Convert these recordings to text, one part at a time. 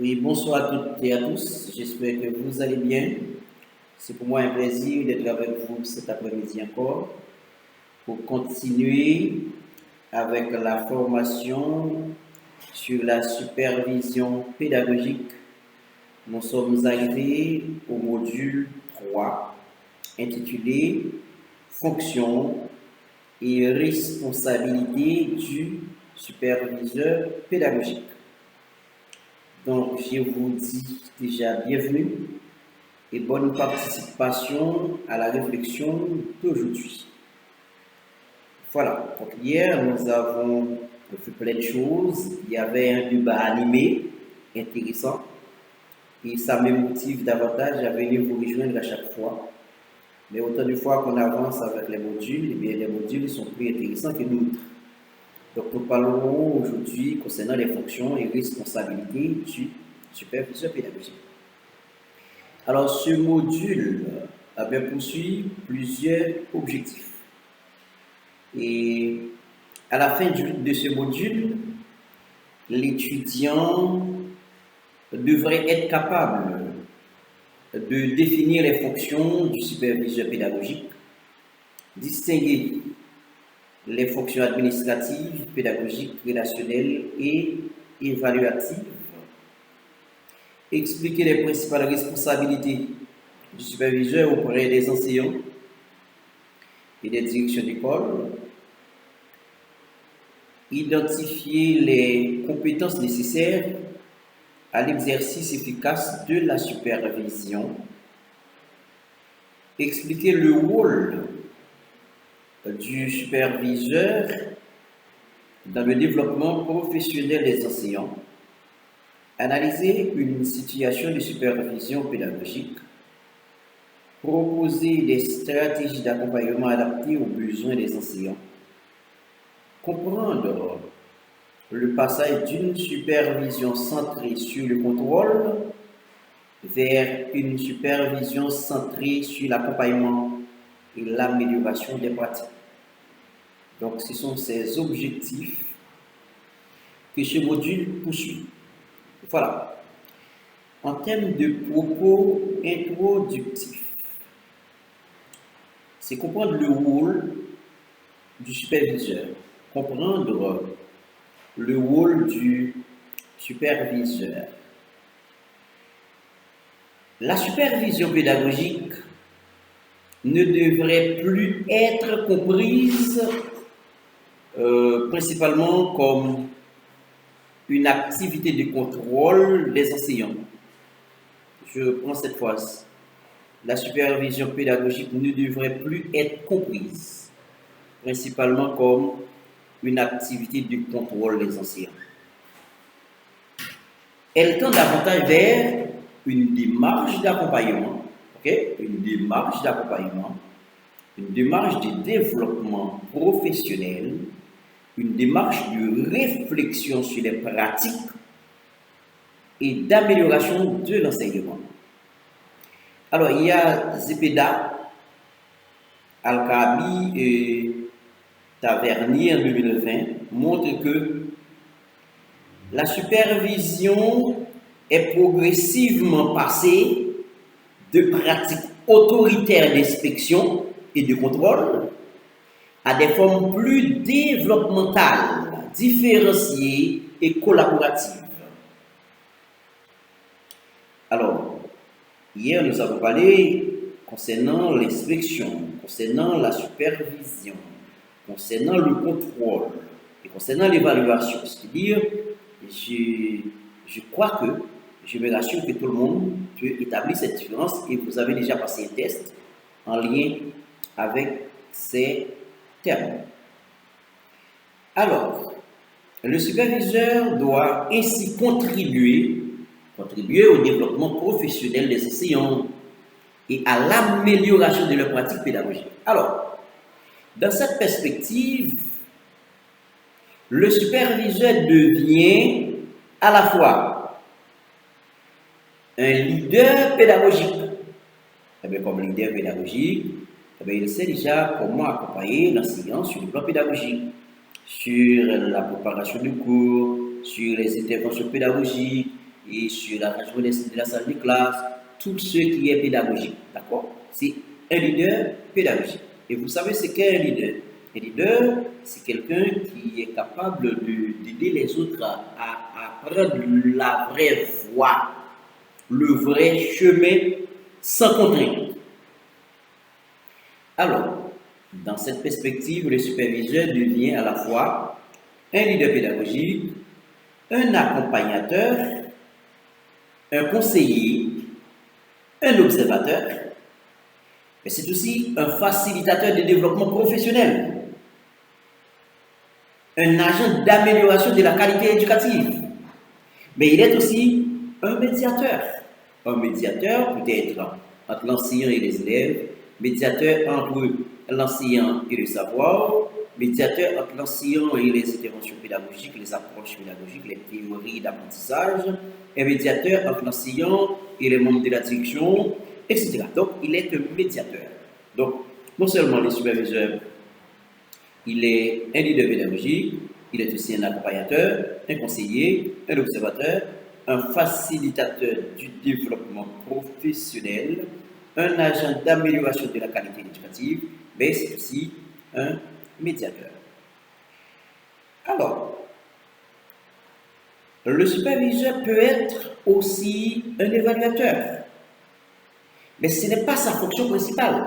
Oui, bonsoir à toutes et à tous. J'espère que vous allez bien. C'est pour moi un plaisir d'être avec vous cet après-midi encore pour continuer avec la formation sur la supervision pédagogique. Nous sommes arrivés au module 3 intitulé Fonction et responsabilité du superviseur pédagogique. Donc, je vous dis déjà bienvenue et bonne participation à la réflexion d'aujourd'hui. Voilà, donc hier nous avons fait plein de choses. Il y avait un débat animé, intéressant, et ça me motive davantage à venir vous rejoindre à chaque fois. Mais autant de fois qu'on avance avec les modules, eh bien, les modules sont plus intéressants que d'autres. Donc nous parlerons aujourd'hui concernant les fonctions et responsabilités du superviseur pédagogique. Alors, ce module poursuit plusieurs objectifs. Et à la fin de ce module, l'étudiant devrait être capable de définir les fonctions du superviseur pédagogique, distinguer les fonctions administratives, pédagogiques, relationnelles et évaluatives, expliquer les principales responsabilités du superviseur auprès des enseignants et des directions d'école, identifier les compétences nécessaires à l'exercice efficace de la supervision, expliquer le rôle du superviseur dans le développement professionnel des enseignants, analyser une situation de supervision pédagogique, proposer des stratégies d'accompagnement adaptées aux besoins des enseignants, comprendre le passage d'une supervision centrée sur le contrôle vers une supervision centrée sur l'accompagnement et l'amélioration des pratiques. Donc, ce sont ces objectifs que ce module poursuit. Voilà. En termes de propos introductifs, c'est comprendre le rôle du superviseur, comprendre le rôle du superviseur. La supervision pédagogique ne devrait plus être comprise principalement comme une activité de contrôle des enseignants. Je prends cette phrase. La supervision pédagogique ne devrait plus être comprise principalement comme une activité de contrôle des enseignants. Elle tend davantage vers une démarche d'accompagnement, une démarche d'accompagnement, une démarche de développement professionnel, une démarche de réflexion sur les pratiques et d'amélioration de l'enseignement. Alors, il y a Zepeda, Al-Khabi et Tavernier en 2020 montrent que la supervision est progressivement passée de pratiques autoritaires d'inspection et de contrôle à des formes plus développementales, différenciées et collaboratives. Alors, hier, nous avons parlé concernant l'inspection, concernant la supervision, concernant le contrôle et concernant l'évaluation. C'est-à-dire, je crois que, je me rassure que tout le monde peut établir cette différence et vous avez déjà passé un test en lien avec ces termes. Alors, le superviseur doit ainsi contribuer au développement professionnel des enseignants et à l'amélioration de leurs pratiques pédagogiques. Alors, dans cette perspective, le superviseur devient à la fois un leader pédagogique. Comme leader pédagogique, il sait déjà comment accompagner l'enseignant sur le plan pédagogique, sur la préparation du cours, sur les interventions pédagogiques. et sur l'arrangement de la salle de classe, tout ce qui est pédagogique. D'accord? C'est un leader pédagogique. Et vous savez ce qu'est un leader? Un leader, c'est quelqu'un qui est capable d'aider les autres à prendre la vraie voie, le vrai chemin sans contrainte. Alors, dans cette perspective, le superviseur devient à la fois un leader pédagogique, un accompagnateur, un conseiller, un observateur, mais c'est aussi un facilitateur de développement professionnel, un agent d'amélioration de la qualité éducative, mais il est aussi un médiateur. Un médiateur peut être entre l'enseignant et les élèves, médiateur entre l'enseignant et le savoir, médiateur entre l'enseignant et les interventions pédagogiques, les approches pédagogiques, les théories d'apprentissage, un médiateur entre l'enseignant et les membres de la direction, etc. Donc, il est un médiateur. Donc, non seulement le superviseur, il est un leader pédagogique, il est aussi un accompagnateur, un conseiller, un observateur, un facilitateur du développement professionnel, un agent d'amélioration de la qualité éducative, mais c'est aussi un médiateur. Alors, le superviseur peut être aussi un évaluateur, mais ce n'est pas sa fonction principale.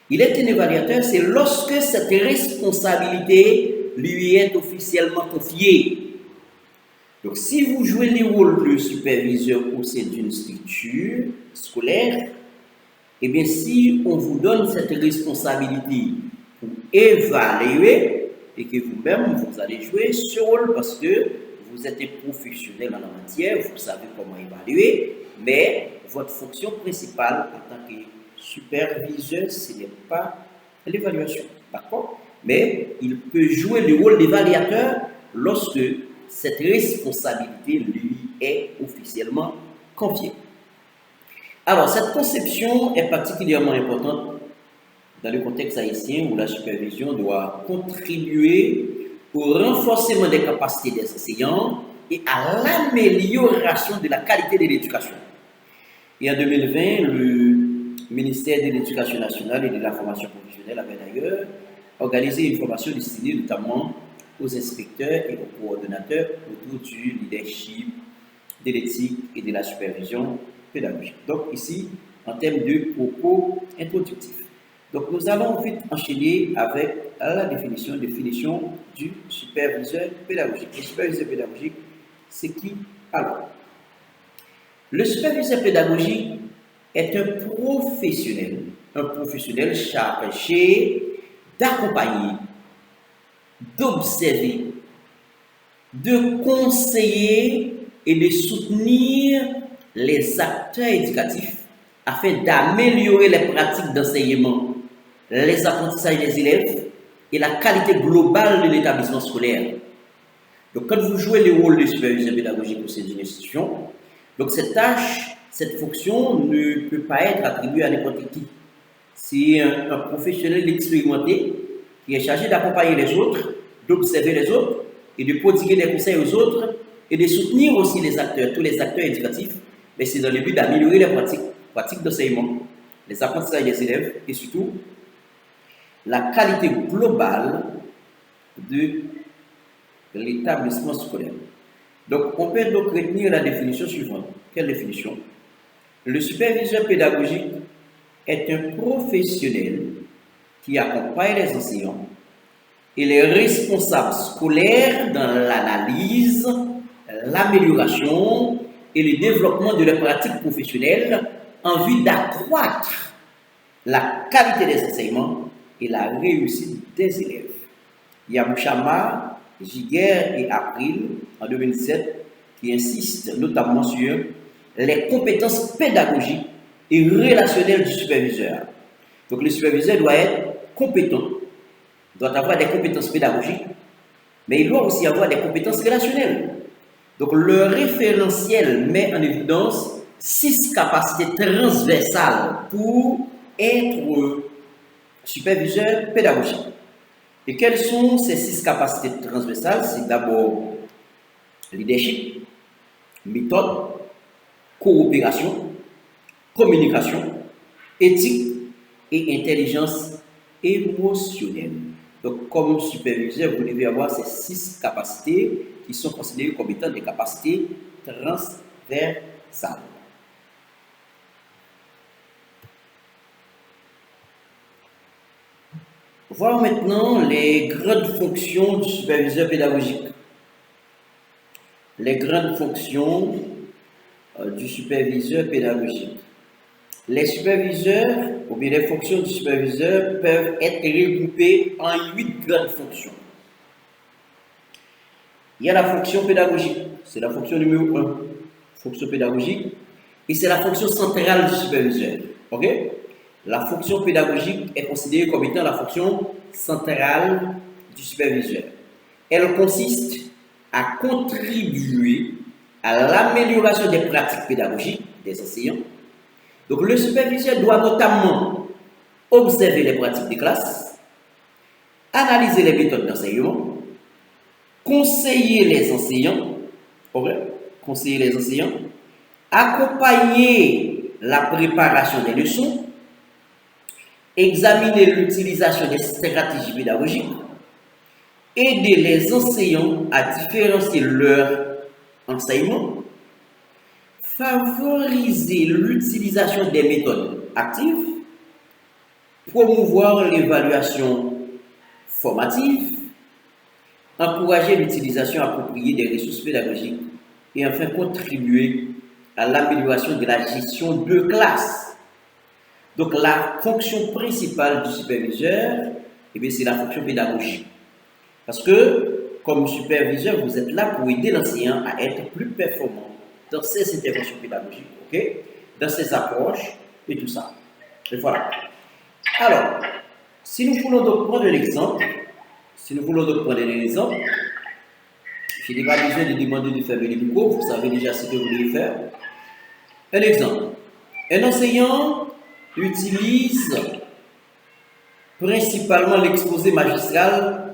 Il est un évaluateur, c'est lorsque cette responsabilité lui est officiellement confiée. Donc, si vous jouez le rôle de superviseur au sein d'une structure scolaire, eh bien, si on vous donne cette responsabilité pour évaluer et que vous-même, vous allez jouer ce rôle parce que vous êtes un professionnel en la matière, vous savez comment évaluer, mais votre fonction principale en tant que superviseur, ce n'est pas l'évaluation, d'accord? Mais il peut jouer le rôle d'évaluateur lorsque cette responsabilité lui est officiellement confiée. Alors, cette conception est particulièrement importante dans le contexte haïtien où la supervision doit contribuer au renforcement des capacités des enseignants et à l'amélioration de la qualité de l'éducation. Et en 2020, le ministère de l'Éducation nationale et de la formation professionnelle avait d'ailleurs organisé une formation destinée notamment aux inspecteurs et aux coordonnateurs autour du leadership, de l'éthique et de la supervision pédagogique. Donc ici, en termes de propos introductifs. Donc nous allons vite enchaîner avec la définition du superviseur pédagogique. Le superviseur pédagogique, c'est qui alors? Le superviseur pédagogique est un professionnel chargé d'accompagner, d'observer, de conseiller et de soutenir les acteurs éducatifs afin d'améliorer les pratiques d'enseignement, les apprentissages des élèves et la qualité globale de l'établissement scolaire. Donc, quand vous jouez le rôle de superviseur pédagogique au sein d'une institution, donc cette tâche, cette fonction ne peut pas être attribuée à n'importe qui. C'est un professionnel expérimenté qui est chargé d'accompagner les autres, d'observer les autres et de prodiguer des conseils aux autres et de soutenir aussi les acteurs, tous les acteurs éducatifs, mais c'est dans le but d'améliorer les pratiques d'enseignement, les apprentissages des élèves et surtout la qualité globale de l'établissement scolaire. Donc, on peut donc retenir la définition suivante. Quelle définition? Le superviseur pédagogique est un professionnel qui accompagne les enseignants et les responsables scolaires dans l'analyse, l'amélioration et le développement de leurs pratiques professionnelles en vue d'accroître la qualité des enseignements et la réussite des élèves. Yamouchama, Giguère et April, en 2017, qui insistent notamment sur les compétences pédagogiques et relationnelles du superviseur. Donc le superviseur doit être compétent, doit avoir des compétences pédagogiques, mais il doit aussi avoir des compétences relationnelles. Donc le référentiel met en évidence 6 capacités transversales pour être superviseur pédagogique. Et quelles sont ces 6 capacités transversales? C'est d'abord leadership, méthode, coopération, communication, éthique et intelligence émotionnelle. Donc, comme superviseur, vous devez avoir ces 6 capacités qui sont considérées comme étant des capacités transversales. Voir maintenant les grandes fonctions du superviseur pédagogique. Les grandes fonctions du superviseur pédagogique. Les superviseurs, ou bien les fonctions du superviseur peuvent être regroupées en 8 grandes fonctions. Il y a la fonction pédagogique, c'est la fonction numéro 1, fonction pédagogique, et c'est la fonction centrale du superviseur. Ok? La fonction pédagogique est considérée comme étant la fonction centrale du superviseur. Elle consiste à contribuer à l'amélioration des pratiques pédagogiques des enseignants. Donc, le superviseur doit notamment observer les pratiques des classes, analyser les méthodes d'enseignement, conseiller les enseignants, accompagner la préparation des leçons, examiner l'utilisation des stratégies pédagogiques, aider les enseignants à différencier leur enseignement, favoriser l'utilisation des méthodes actives, promouvoir l'évaluation formative, encourager l'utilisation appropriée des ressources pédagogiques et enfin contribuer à l'amélioration de la gestion de classe. Donc la fonction principale du superviseur, c'est la fonction pédagogique. Parce que comme superviseur, vous êtes là pour aider l'enseignant à être plus performant dans ses interventions pédagogiques, dans ses approches et tout ça. Et voilà. Alors, si nous voulons donc prendre l'exemple, je n'ai pas besoin de demander de faire le micro, vous savez déjà ce que vous devez faire. Un exemple. Un enseignant utilise principalement l'exposé magistral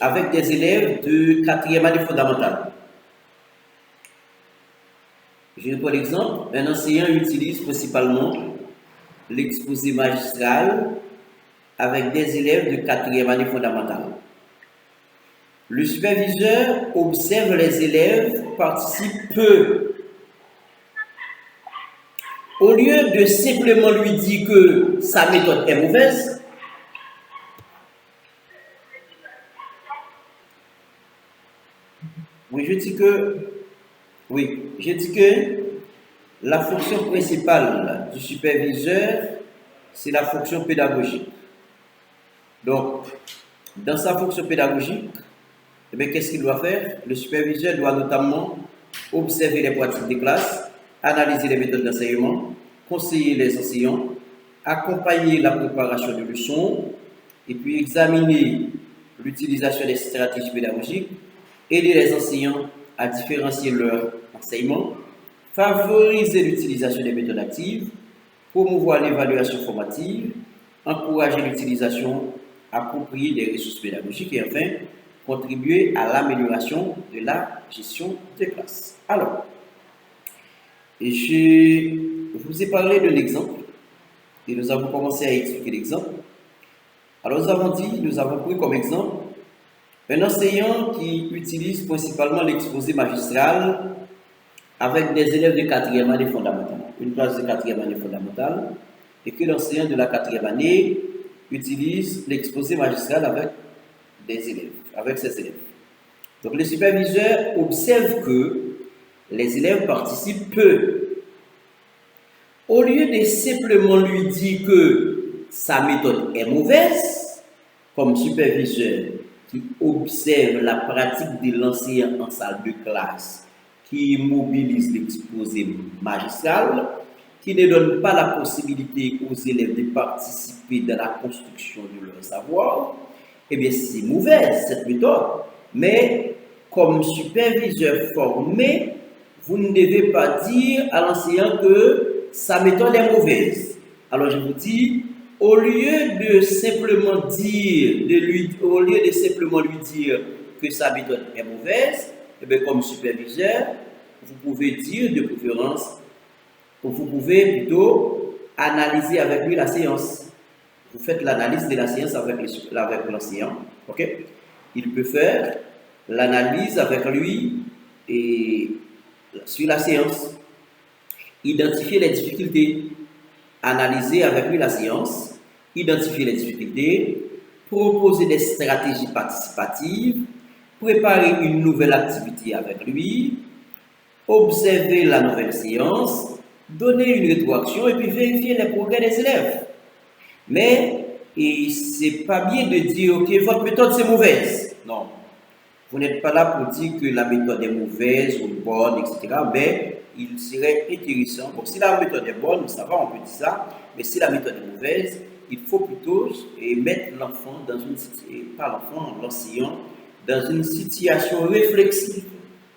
avec des élèves de 4e année fondamentale. Je prends l'exemple. Un enseignant utilise principalement l'exposé magistral avec des élèves de 4e année fondamentale. Le superviseur observe les élèves, participe peu. Au lieu de simplement lui dire que sa méthode est mauvaise, je dis que la fonction principale du superviseur, c'est la fonction pédagogique. Donc, dans sa fonction pédagogique, qu'est-ce qu'il doit faire? Le superviseur doit notamment observer les pratiques des classes, analyser les méthodes d'enseignement, conseiller les enseignants, accompagner la préparation de leçons, et puis examiner l'utilisation des stratégies pédagogiques, aider les enseignants à différencier leur enseignement, favoriser l'utilisation des méthodes actives, promouvoir l'évaluation formative, encourager l'utilisation appropriée des ressources pédagogiques et enfin contribuer à l'amélioration de la gestion des classes. Alors, je vous ai parlé de l'exemple et nous avons commencé à expliquer l'exemple. Alors, nous avons pris comme exemple un enseignant qui utilise principalement l'exposé magistral avec des élèves de 4e année fondamentale, une classe de 4e année fondamentale, et que l'enseignant de la 4e année utilise l'exposé magistral avec ses élèves. Donc le superviseur observe que les élèves participent peu. Au lieu de simplement lui dire que sa méthode est mauvaise, comme superviseur qui observe la pratique de l'enseignant en salle de classe, qui mobilise l'exposé magistral, qui ne donne pas la possibilité aux élèves de participer dans la construction de leur savoir, c'est mauvaise cette méthode. Mais comme superviseur formé, vous ne devez pas dire à l'enseignant que sa méthode est mauvaise. Alors je vous dis, au lieu de simplement lui dire que sa méthode est mauvaise, comme superviseur, vous pouvez dire de préférence, ou vous pouvez plutôt analyser avec lui la séance. Vous faites l'analyse de la séance avec l'enseignant. Ok? Il peut faire l'analyse avec lui et sur la séance. Identifier les difficultés, analyser avec lui la séance, identifier les difficultés, proposer des stratégies participatives, préparer une nouvelle activité avec lui, observer la nouvelle séance, donner une rétroaction et puis vérifier les progrès des élèves. Mais ce n'est pas bien de dire que votre méthode c'est mauvaise. Non. Vous n'êtes pas là pour dire que la méthode est mauvaise ou bonne, etc. Mais il serait intéressant. Bon, si la méthode est bonne, ça va, on peut dire ça. Mais si la méthode est mauvaise, il faut plutôt mettre l'enfant dans une situation, pas l'enfant, l'enseignant, dans une situation réflexive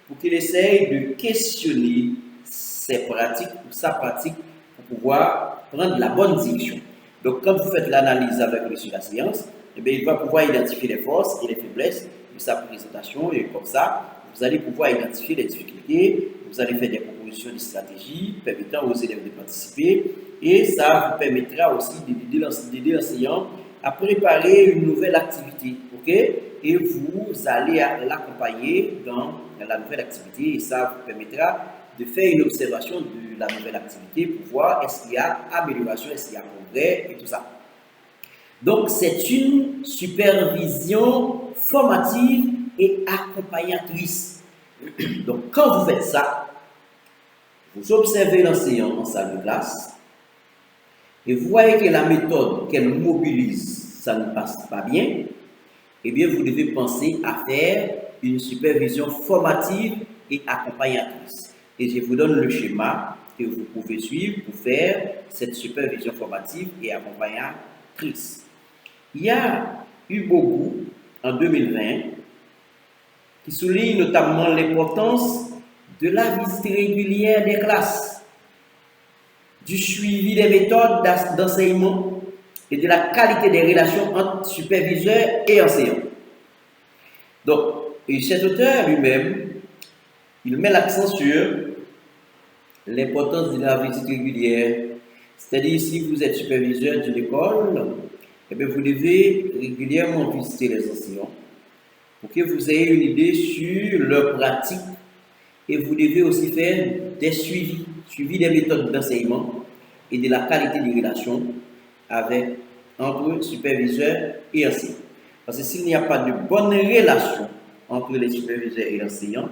pour qu'il essaye de questionner ses pratiques ou sa pratique pour pouvoir prendre la bonne direction. Donc, quand vous faites l'analyse avec lui sur la séance, eh bien, il va pouvoir identifier les forces et les faiblesses de sa présentation et comme ça, vous allez pouvoir identifier les difficultés, vous allez faire des propositions de stratégies permettant aux élèves de participer et ça vous permettra aussi d'aider l'enseignant à préparer une nouvelle activité, ok? Et vous allez l'accompagner dans la nouvelle activité et ça vous permettra de faire une observation de la nouvelle activité pour voir est-ce qu'il y a amélioration, est-ce qu'il y a progrès et tout ça. Donc, c'est une supervision formative et accompagnatrice. Donc, quand vous faites ça, vous observez l'enseignant en salle de classe et vous voyez que la méthode qu'elle mobilise, ça ne passe pas bien, eh bien, vous devez penser à faire une supervision formative et accompagnatrice. Et je vous donne le schéma que vous pouvez suivre pour faire cette supervision formative et accompagnatrice. Il y a eu beaucoup en 2020 qui souligne notamment l'importance de la visite régulière des classes, du suivi des méthodes d'enseignement et de la qualité des relations entre superviseurs et enseignants. Donc, cet auteur lui-même, il met l'accent sur l'importance de la visite régulière. C'est-à-dire, si vous êtes superviseur d'une école, eh bien, vous devez régulièrement visiter les enseignants pour que vous ayez une idée sur leur pratique et vous devez aussi faire des suivis des méthodes d'enseignement et de la qualité des relations entre superviseurs et enseignants. Parce que s'il n'y a pas de bonne relation entre les superviseurs et l'enseignant,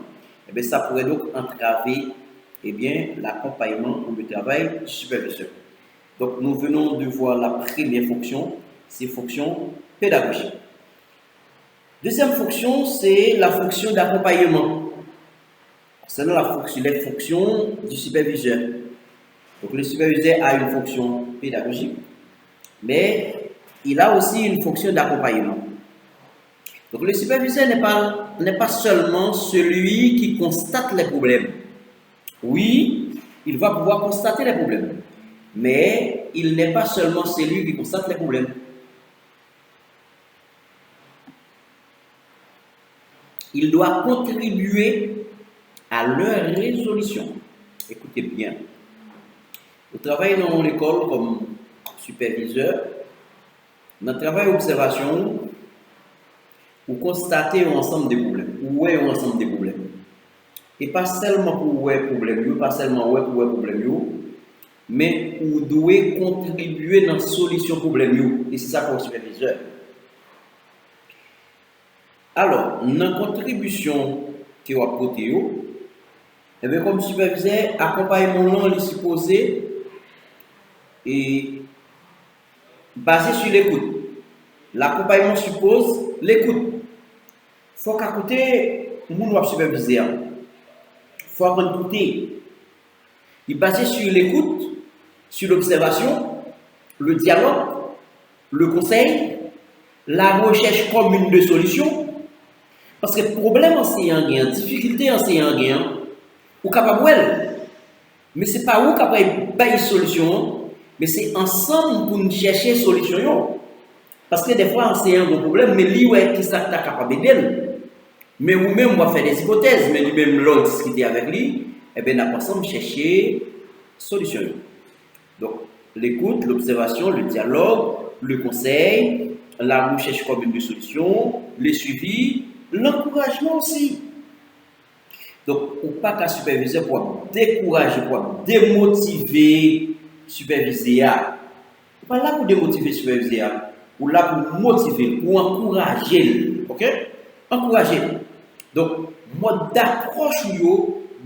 eh bien, ça pourrait donc entraver l'accompagnement ou le travail du superviseur. Donc, nous venons de voir la première fonction, c'est fonction pédagogique. Deuxième fonction, c'est la fonction d'accompagnement. C'est les fonctions du superviseur. Donc, le superviseur a une fonction pédagogique, mais il a aussi une fonction d'accompagnement. Donc, le superviseur n'est pas seulement celui qui constate les problèmes. Oui, il va pouvoir constater les problèmes, mais il n'est pas seulement celui qui constate les problèmes. Il doit contribuer à leur résolution. Écoutez bien. Vous travaillez dans l'école comme superviseur. Dans le travail d'observation, vous constatez un ensemble de problèmes. Vous voyez un ensemble de problèmes. Et pas seulement pour voir les problèmes, pas seulement pour voir les problèmes, mais vous devez contribuer dans la solution des problèmes. Et c'est ça pour le superviseur. Alors, dans la contribution que vous apportez, comme superviseur, accompagnement est supposé et basé sur l'écoute. L'accompagnement suppose l'écoute. Il faut qu'à côté, nous devons superviser. Il faut apprendre à écouter. Il est basé sur l'écoute, sur l'observation, le dialogue, le conseil, la recherche commune de solutions. Parce que problème enseignant gain, difficulté enseignant gain, ou capable mais c'est pas où capable pas une solution, mais c'est ensemble pour nous chercher une solution. Parce que des fois enseignant a un problème, mais lui ouais qui ça capable d'aider. Mais vous-même on va faire des hypothèses, mais lui-même l'autre discuter avec lui eh bien, nous ensemble chercher solution. Donc, l'écoute, l'observation, le dialogue, le conseil, la recherche commune de solutions, le suivi, l'encouragement aussi. Donc, ou pas qu'un superviseur pour décourager, pour démotiver superviseur. Pas là pour démotiver superviseur, ou là pour motiver, pour encourager. Ok? Encourager. Donc, mode d'approche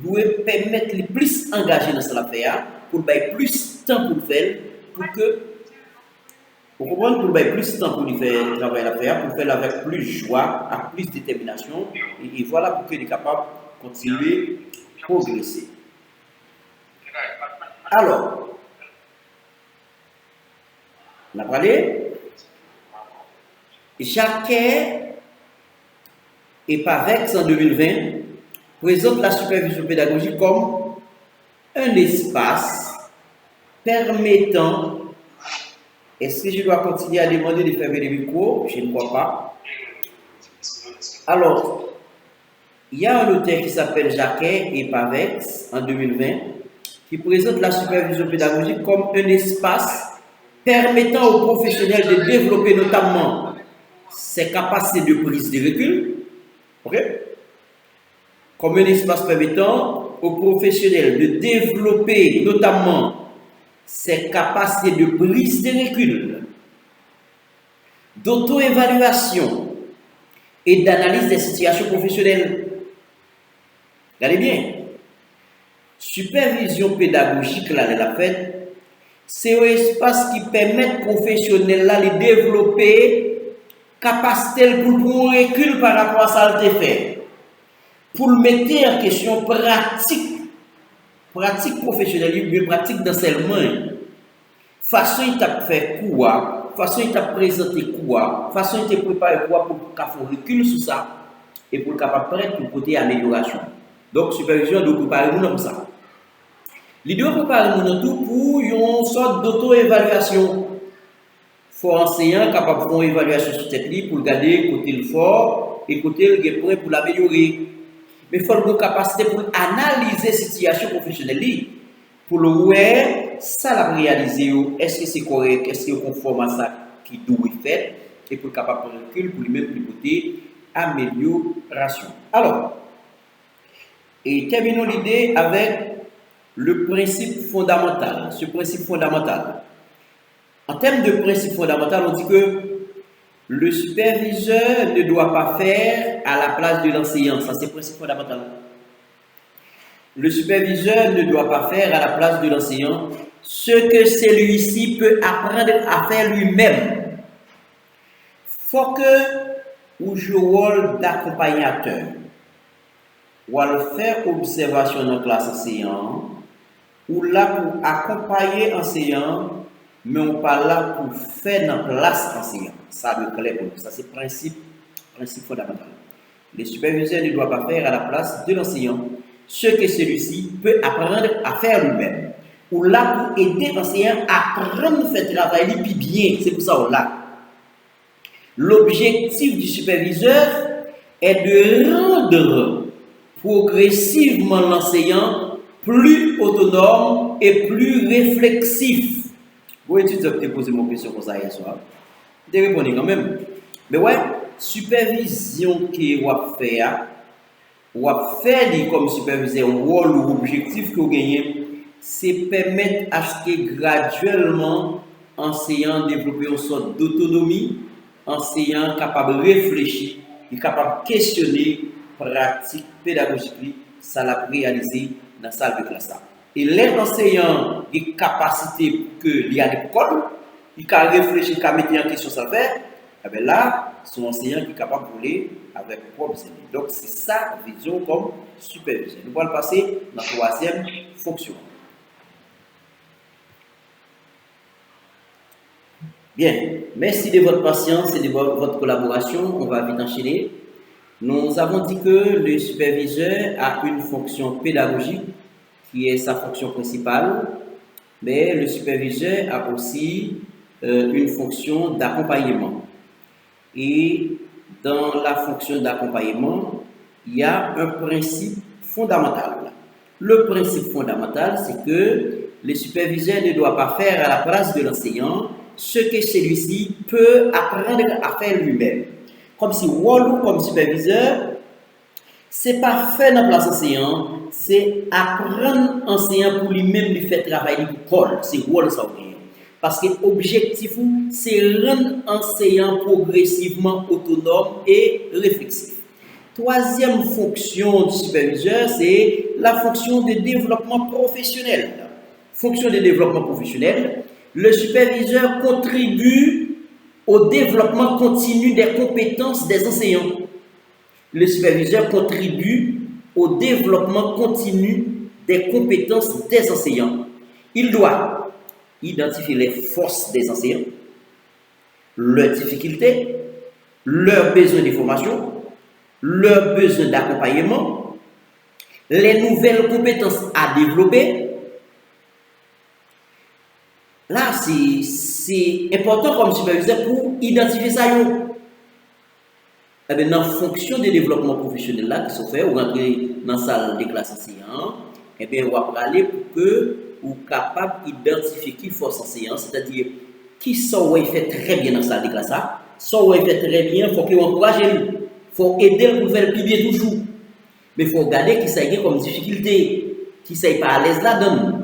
doit permettre les plus engagés dans cette affaire, pour avoir plus de temps pour le faire, pour que, pour comprendre, pour avoir plus de temps pour lui faire travailler l'affaire, pour faire avec plus de joie, avec plus de détermination, et voilà pour qu'il est capable de continuer à progresser. Alors, on a parlé, Jacquet et PAVEX en 2020 présente la supervision pédagogique comme un espace permettant. Est-ce que je dois continuer à demander de fermer les micros? Je ne crois pas. Alors, il y a un auteur qui s'appelle Jacquet et PAVEX en 2020 qui présente la supervision pédagogique comme un espace permettant aux professionnels de développer notamment ses capacités de prise de recul, okay? Comme un espace permettant aux professionnels de développer notamment ses capacités de prise de recul, d'auto-évaluation et d'analyse des situations professionnelles. Regardez bien, supervision pédagogique, là, la fête, c'est un espace qui permet aux professionnels là, de développer capacité pour un recul par rapport à ça qu'ils fait. Pour mettre en question pratique professionnelle, pratique d'enseignement, façon il t'a fait quoi, façon il t'a présenté quoi, façon il t'a préparé quoi pour faire un recul sur ça et pour capable prêt pour côté amélioration. Donc supervision doit préparer nous comme ça. L'idée de préparer nous tout pour une sorte d'auto-évaluation. Il faut enseignant capable de faire une évaluation sur cette ligne pour regarder côté le fort et côté le point pour l'améliorer. Mais il faut une capacité pour analyser la situation professionnelle pour le voir ça l'a réalisé, est-ce que c'est correct, est-ce que c'est conforme à ça qui doit être fait et pour capable de recul pour lui-même pour côté amélioration. Alors, et terminons l'idée avec le principe fondamental. Ce principe fondamental. En termes de principe fondamental, on dit que le superviseur ne doit pas faire à la place de l'enseignant. Ça, c'est le principe fondamental. Le superviseur ne doit pas faire à la place de l'enseignant ce que celui-ci peut apprendre à faire lui-même. Il faut que vous jouez le rôle d'accompagnateur ou à faire observation dans la classe enseignant ou là pour accompagner l'enseignant, mais on pas là pour faire dans la classe enseignant. Ça doit être clair pour nous. Ça, c'est le principe fondamental. Le superviseur ne doit pas faire à la place de l'enseignant ce que celui-ci peut apprendre à faire lui-même. Ou là pour aider l'enseignant à apprendre à faire travailler plus bien. C'est pour ça qu'on là. L'objectif du superviseur est de rendre progressivement l'enseignant plus autonome et plus réflexif. Vous étudiez, vous avez posé mon question pour ça hier soir. Vous répondez quand même. Mais ouais, supervision qui va faire, comme superviseur, un rôle ou objectif que vous gagnez, c'est permettre à ce que graduellement enseignant développer une sorte d'autonomie, enseignant capable de réfléchir, capable de questionner pratique pédagogique, ça l'a réalisé dans la salle de classe. Et les enseignants ont des capacités pour que il y a des codes, il peut réfléchir, il peut mettre en question ça faire, et bien là, son enseignant qui est capable de voler avec propre enseignement. Donc c'est ça la vision comme superviseur. Nous allons passer dans la troisième fonction. Bien, merci de votre patience et de votre collaboration. On va vite enchaîner. Nous avons dit que le superviseur a une fonction pédagogique qui est sa fonction principale, mais le superviseur a aussi une fonction d'accompagnement. Et dans la fonction d'accompagnement, il y a un principe fondamental. Le principe fondamental, c'est que le superviseur ne doit pas faire à la place de l'enseignant ce que celui-ci peut apprendre à faire lui-même. Comme si rôle comme superviseur, c'est pas faire dans la place enseignant, c'est apprendre enseignant pour lui-même lui faire travailler pour l'école. C'est rôle ça. Parce que l'objectif, c'est rendre enseignant progressivement autonome et réflexif. Troisième fonction du superviseur, c'est la fonction de développement professionnel. Fonction de développement professionnel, le superviseur contribue au développement continu des compétences des enseignants. Le superviseur contribue au développement continu des compétences des enseignants. Il doit identifier les forces des enseignants, leurs difficultés, leurs besoins de formation, leurs besoins d'accompagnement, les nouvelles compétences à développer. Là, c'est important comme superviseur pour identifier ça. Dans la fonction de développement professionnel là, qui se fait, ou rentrer dans la salle de classe enseignant, on va aller pour que vous soyez capable d'identifier qui force enseignant, c'est-à-dire qui soit fait très bien dans la salle de classe, soit fait très bien, il faut qu'on encourage lui. Il faut aider pour faire plus bien toujours. Mais il faut regarder qui ça y comme difficulté, qui ça pas à l'aise là-dedans.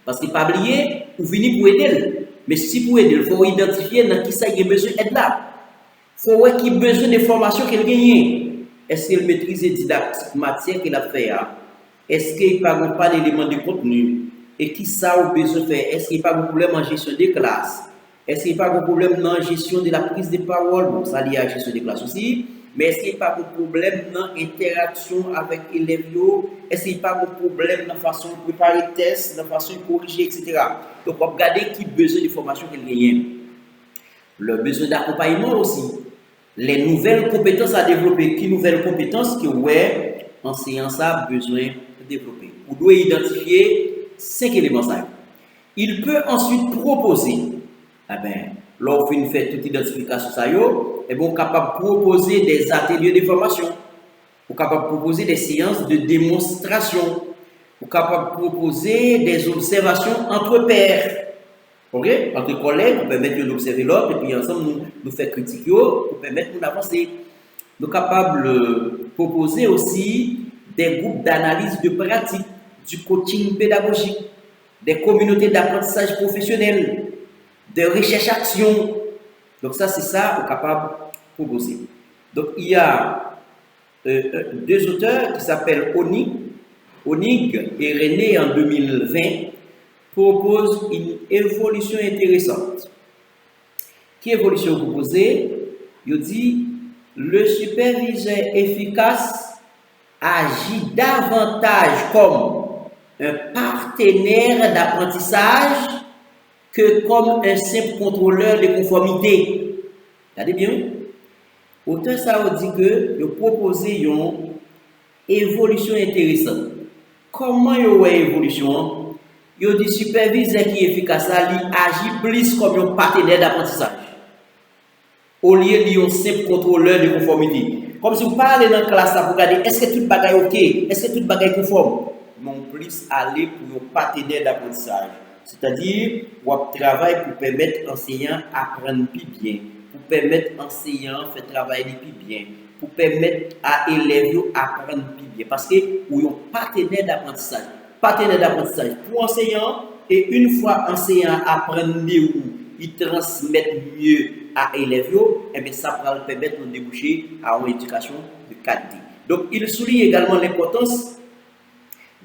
Parce qu'il pas oublier, vous venez pour aider. Mais si pour aider, il faut identifier dans qui ça y a besoin d'aide là. Il faut voir qui a besoin de formation qu'il gagne. Est-ce qu'il maîtrise les didactiques matière qu'il a fait? Est-ce qu'il n'y a pas d'éléments de contenu? Et qui ça a besoin de faire? Est-ce qu'il n'y a pas de problème en gestion des classes? Est-ce qu'il n'y a pas de problème dans la gestion de la prise de parole? Bon, ça lié à la gestion des classes aussi. Mais est-ce qu'il n'y a pas de problème dans l'interaction avec les élèves? Est-ce qu'il n'y a pas de problème dans la façon de préparer les tests, dans la façon de corriger, etc. Donc, on va regarder qui a besoin de formation qu'il gagne. Le besoin d'accompagnement aussi. Les nouvelles compétences à développer. Qui nouvelles compétences que ouais, enseignant ça a besoin de développer. Vous devez identifier 5 éléments. Ça. Il peut ensuite proposer. Lorsque vous faites toute identification, vous êtes capable de proposer des ateliers de formation. Vous êtes capable de proposer des séances de démonstration. Vous êtes capable de proposer des observations entre pairs. Okay? Entre collègues, pour permettre d'observer l'autre et puis ensemble nous faire critiquer pour permettre d'avancer. Nous sommes capables de proposer aussi des groupes d'analyse de pratique, du coaching pédagogique, des communautés d'apprentissage professionnel, de recherche-action. Donc ça, c'est ça qu'on est capable de proposer. Donc il y a deux auteurs qui s'appellent Onig et René en 2020 proposent une évolution intéressante. Quelle évolution proposée? Il dit le superviseur efficace agit davantage comme un partenaire d'apprentissage que comme un simple contrôleur de conformité. Regardez bien. Auteur ça dit que il propose une évolution intéressante. Comment il y a une évolution? Il dit superviseur qui est efficace, il agit plus comme un partenaire d'apprentissage. Au lieu d'un simple contrôleur de conformité. Comme si vous parlez dans la classe pour regarder est-ce que tout le bagage est OK, est-ce que tout le bagage est conforme. Non plus aller pour un partenaire d'apprentissage. C'est-à-dire, vous travaillez pour permettre l'enseignant d'apprendre plus bien, pour permettre l'enseignant de faire travailler plus bien, pour permettre à l'élève d'apprendre plus bien. Parce que vous avez un partenaire d'apprentissage. Partenaire d'apprentissage pour enseignant, et une fois enseignant apprend mieux, il transmet mieux à l'élève, et bien ça va le permettre de déboucher à une éducation de qualité. Donc, il souligne également l'importance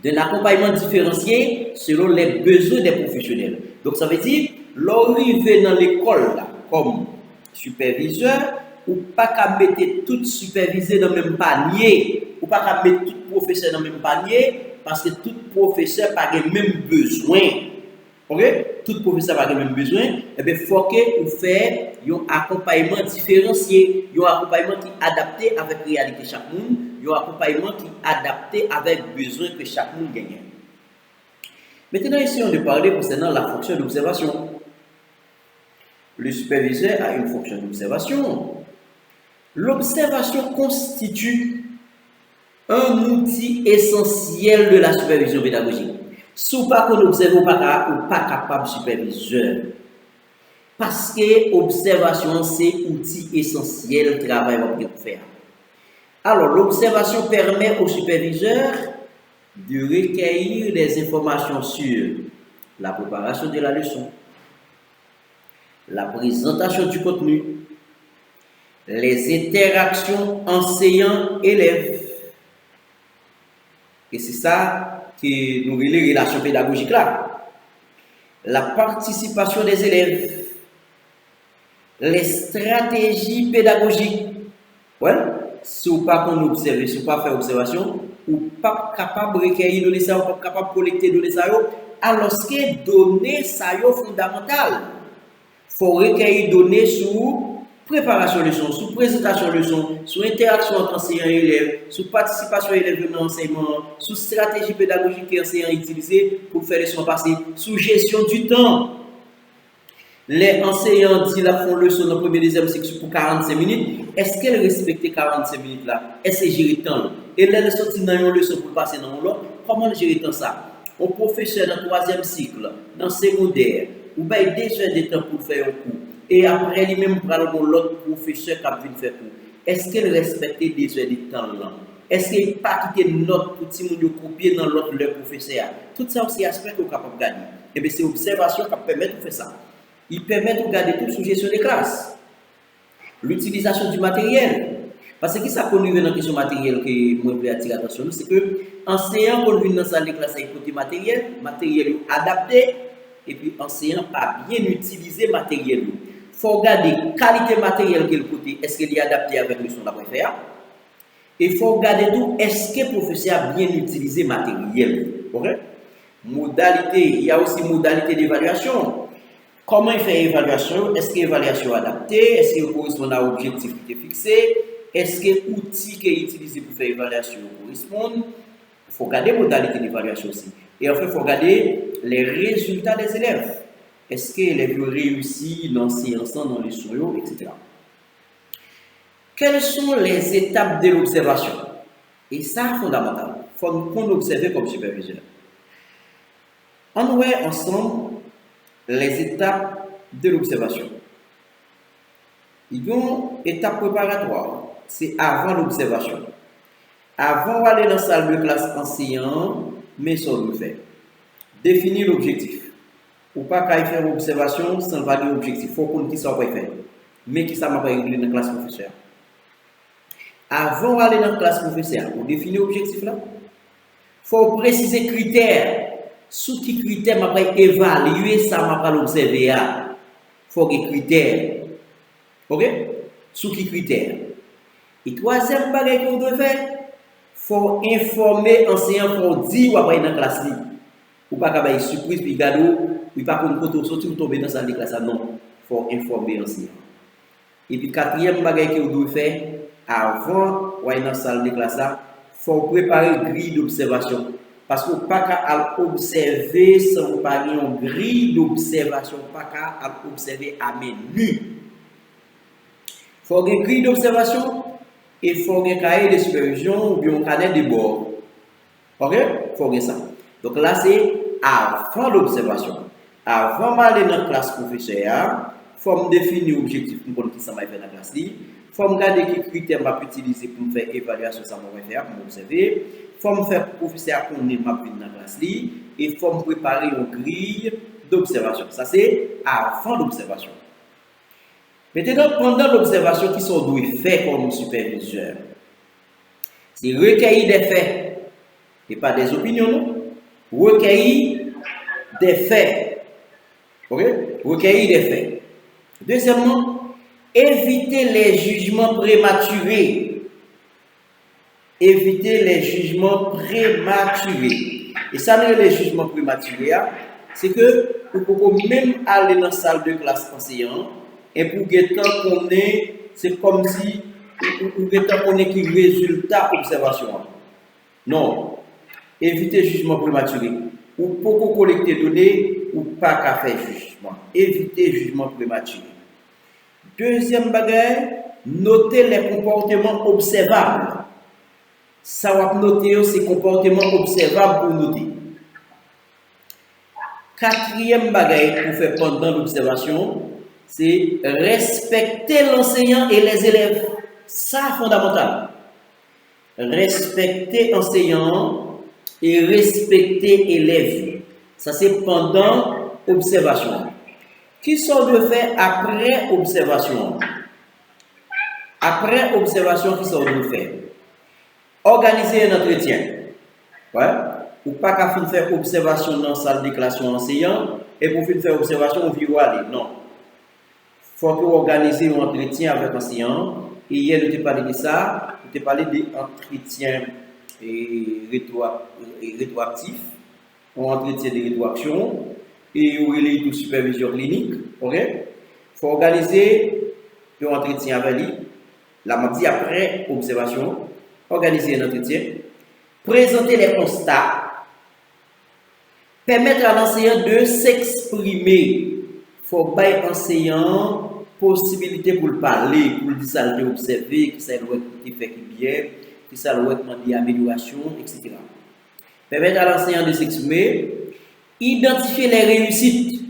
d'un accompagnement différencié selon les besoins des professionnels. Donc, ça veut dire, l'arrivée dans l'école comme superviseur, ou pas qu'à mettre tout superviseur dans le même panier, ou pas qu'à mettre tout professeur dans le même panier, parce que tout professeur n'a pas les mêmes besoins. Ok? Tout professeur n'a pas les mêmes besoins. Eh bien, il faut que vous fassiez un accompagnement différencié, un accompagnement qui est adapté avec la réalité de chaque monde, un accompagnement qui est adapté avec les besoins que chaque monde gagne. Maintenant, ici, on va parler concernant la fonction d'observation. Le superviseur a une fonction d'observation. L'observation constitue un outil essentiel de la supervision pédagogique. Si vous pas observer, ou pas capable de superviseur. Parce que l'observation, c'est outil essentiel travail pour faire. Alors, l'observation permet au superviseur de recueillir des informations sur la préparation de la leçon, la présentation du contenu, les interactions enseignant-élève. Et c'est ça que nous relève les relations pédagogiques là. La participation des élèves, les stratégies pédagogiques. Ouais, si vous pas qu'on observe, si vous pas faire observation, ou pas capable de recueillir données ça, ou pas capable de collecter données ça, alors que données ça fondamentales. Faut recueillir données sur préparation leçon, sur présentation leçon, sur interaction entre enseignants et élèves, sur participation élève dans l'enseignement, sur stratégie pédagogique que l'enseignant utilise pour faire leçon passer, sur gestion du temps. Les enseignants disent la font leçon dans le premier deuxième cycle pour 45 minutes. Est-ce qu'elle respecte 45 minutes là? Est-ce qu'elle gère le temps? Et là, elle sortit dans une leçon pour passer dans l'autre. Comment gérer le temps ça? Un professeur dans le troisième cycle, dans le secondaire, ou bien 2 heures de temps pour faire un cours. Et après, lui-même prend l'autre professeur qui a venu faire cours. Est-ce qu'elle respecte 2 heures de temps là? Est-ce qu'elle n'a pas quitté notre petit monde copier dans l'autre leur professeur? Tout ça aussi aspect qu'on est capable de gagner. Et bien c'est l'observation qui permet de faire ça. Il permet de garder toute suggestion des classes. L'utilisation du matériel. Parce que ça qu'on vient dans la question matérielle que moi je veux attirer l'attention, c'est que enseignant qu'on vient dans la salle de classe avec côté matériel adapté, et puis enseignant pas bien utiliser matériel. Il faut regarder la qualité matérielle qu'il côté, est-ce qu'il est adapté avec le son d'après faire. Et il faut regarder tout, est-ce que le professeur a bien utilisé matériel. Okay? Modalité, il y a aussi modalité d'évaluation. Comment il fait l'évaluation? Est-ce que l'évaluation est adaptée? Est-ce qu'il correspond à l'objectif qui est fixé? Est-ce que l'outil qui est utilisé pour faire l'évaluation correspond? Il faut regarder la modalité d'évaluation aussi. Et enfin, il faut regarder les résultats des élèves. Est-ce que les élèves réussissent dans ces ensembles, dans les souriaux, etc. Quelles sont les étapes de l'observation? Et ça, c'est fondamental. Il faut qu'on observe comme superviseur. On voit ensemble les étapes de l'observation. Il y a une étape préparatoire, c'est avant l'observation. Avant d'aller dans la salle de classe enseignant, mais ça nous fait. Définir l'objectif. Ou pas qu'à faire l'observation sans valider l'objectif. Il faut qu'on dise ça va faire. Mais qui ça m'a pas réglé dans la classe professeur. Avant d'aller dans la classe professeur, on définit l'objectif là. Il faut préciser critères. Sous qui critères m'a pas évaluer ça m'a pas l'observer. Il faut des critères. OK? Sous qui critères. Et troisième bagage qu'on doit faire, faut informer enseignant, faut dire ou après dans la classe li. Ou pas qu'à une surprise puis gado, ou pas qu'on photo sortir ou tomber dans sa classe non, faut informer enseignant. Et puis quatrième bagage qu'on doit faire avant ou dans la salle de classe là, faut préparer une grille d'observation. Parce qu'on pas qu'à observer sans pas une grille d'observation, pas qu'à observer à main nue. Faut une grille d'observation et faut un cahier de supervision ou bien un cahier de bord. OK? Faut ça. Donc là c'est avant l'observation. Avant d'aller dans la classe professeur, faut définir l'objectif pour qu'on ça va faire dans la classe li. Faut regarder quels critères m'a utiliser pour faire évaluation ça va faire pour observer. Faut faire professeur qu'on est m'a dans la classe li et faut préparer une grille d'observation. Ça c'est avant l'observation. Maintenant, pendant l'observation qui sont doués faire comme superviseur, c'est recueillir des faits et pas des opinions, non? Recueillir des faits. OK? Recueillir des faits. Deuxièmement, éviter les jugements prématurés. Éviter les jugements prématurés. Et ça, les jugements prématurés, c'est que vous pouvez même aller dans la salle de classe enseignante. Et pour que qu'on est, c'est comme si pour que qu'on ait qui résultat observation. Non. Éviter jugement prématuré. Ou pour collecter données ou pas qu'à faire jugement. Éviter jugement prématuré. Deuxième bagage, noter les comportements observables. Ça va noter ces comportements observables pour noter. Quatrième bagaille pour faire pendant l'observation, c'est respecter l'enseignant et les élèves. Ça, fondamental. Respecter enseignant et respecter élèves. Ça, c'est pendant observation. Qui sont de faire après observation? Après observation, qui sont de faire? Organiser un entretien. Ouais. Ou pas qu'à faire observation dans la salle de classe enseignant et pour faire observation, on vient aller. Non. Il faut que vous organisez un entretien avec l'enseignant. Et hier, je t'ai parlé de ça. Je t'ai parlé d'entretien rétroactif, un entretien de rétroaction et où il est tout supervision clinique. Ok? Il faut organiser un entretien avec lui. La m'a dit après observation, organiser un entretien, présenter les constats, permettre à l'enseignant de s'exprimer. Il faut bailler l'enseignant possibilité pour le parler, pour le dire ça le observer, qui ça doit être fait bien, qui ça doit demander amélioration, etc. Permettre à l'enseignant de s'exprimer, identifier les réussites,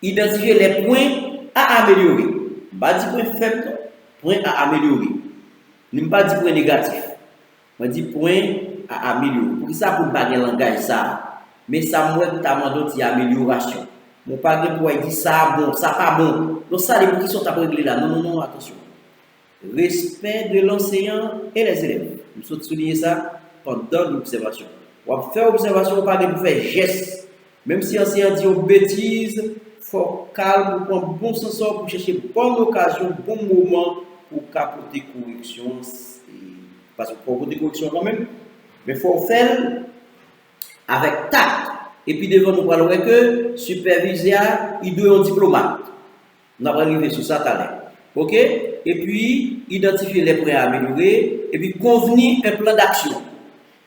identifier les points à améliorer. Pas dire point faible, point à améliorer. Ne pas dire point négatif. On dit point à améliorer. Pour ça, pour ne pas avoir un langage ça. Mais ça, moi, tu as demandé une amélioration. Mon père pour dire ça bon, ça pas bon. Donc ça, les questions sont réglées là. Non, non, non, attention. Respect de l'enseignant et les élèves. Il faut souligner ça pendant l'observation. On va faire observation, pas de faire geste. Même si l'enseignant dit une bêtise, il faut calme, pour prendre bon sens, pour chercher bonne occasion, bon moment pour capoter correction. Parce qu'il faut apporter correction quand même. Mais il faut faire avec tact. Et puis devant nous parlons que superviseur, il doit être un diplomate. On va arriver sur ça tout à l'heure. Ok? Et puis identifier les points à améliorer. Et puis convenir un plan d'action.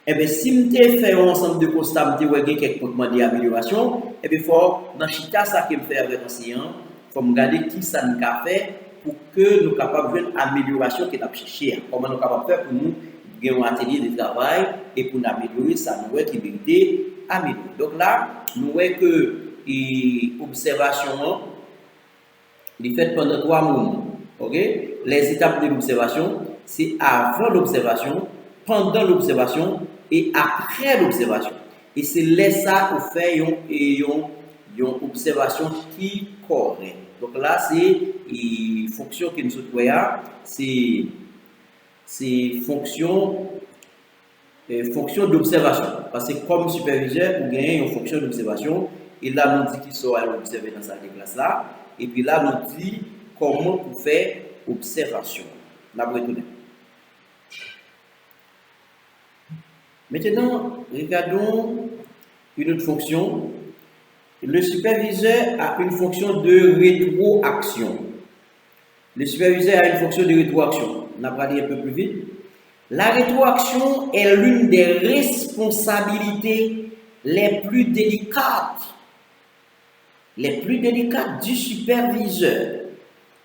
Et bien si je fais un ensemble de constats, je vais quelques points d'amélioration. Et bien il faut, dans chita ça que je fais avec l'enseignant, il faut regarder qui ça nous a fait pour que nous soyons capables de faire une amélioration que nous avons cherché. Comment nous sommes capables de faire pour nous gagner un atelier de travail et pour nous améliorer ça, nous qui mérité améliorer. Donc là, nous voyons que l'observation est faite pendant 3 mois. Okay? Les étapes de l'observation, c'est avant l'observation, pendant l'observation et après l'observation. Et c'est là ça qu'on fait une observation qui est correcte. Donc là, c'est une fonction que nous voyons, c'est fonction d'observation. Parce que comme superviseur, vous gagnez une fonction d'observation. Et là, nous dit qui sont à observer dans cette classe là. Et puis là, nous dit comment vous faire observation. Là, vous retournez. Maintenant, regardons une autre fonction. Le superviseur a une fonction de rétroaction. Le superviseur a une fonction de rétroaction. On a parlé un peu plus vite. La rétroaction est l'une des responsabilités les plus délicates du superviseur.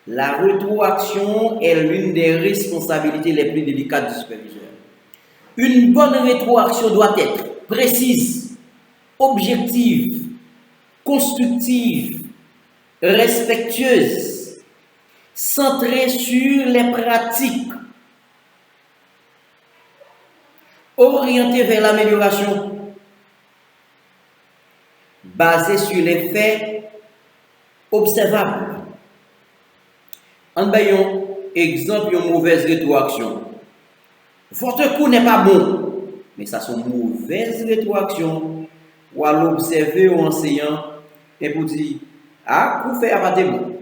La rétroaction est l'une des responsabilités les plus délicates du superviseur. Une bonne rétroaction doit être précise, objective, constructive, respectueuse, centrée sur les pratiques, orientée vers l'amélioration, basée sur les faits observables. En baillant exemple une mauvaise rétroaction. Votre coup n'est pas bon, mais ça c'est une mauvaise rétroaction. Ou à l'observer ou enseignant et pour dire ah, vous faites abattre bon.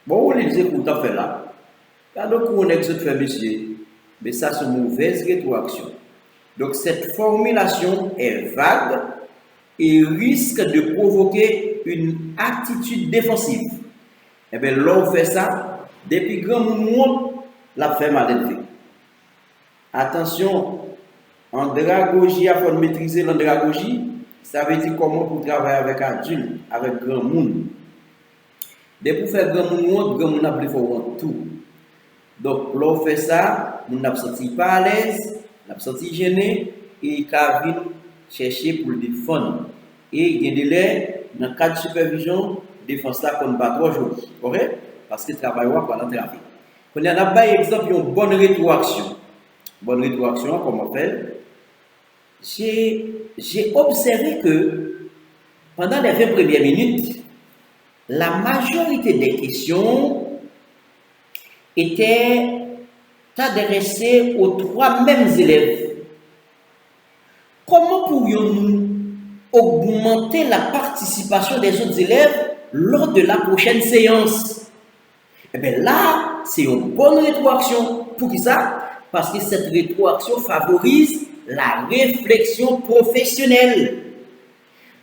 Bon, vous les écoutez fait là. Quand on est fait monsieur, mais ça c'est une mauvaise rétroaction. Donc cette formulation est vague et risque de provoquer une attitude défensive. Et bien l'on fait ça, depuis grand moment, la fait mal élevé. Attention, andragogie, il faut maîtriser l'andragogie. Ça veut dire comment pour travailler avec adulte, avec grand monde. Dès pour faire grand monde a plus fort tout. Donc, l'on fait ça, on n'a pas senti pas à l'aise, La senti gêné et il a venu chercher pour le défendre. Et il y a des délais dans le cadre de supervision, défense là qu'on ne bat pas aujourd'hui. Correct? Parce que le travail va pendant le travail. On a par exemple une bonne rétroaction. Bonne rétroaction, comme on fait. J'ai observé que pendant les 20 premières minutes, la majorité des questions étaient adressées aux 3 mêmes élèves. Comment pourrions-nous augmenter la participation des autres élèves lors de la prochaine séance? Eh bien là, c'est une bonne rétroaction. Pour qui ça? Parce que cette rétroaction favorise la réflexion professionnelle.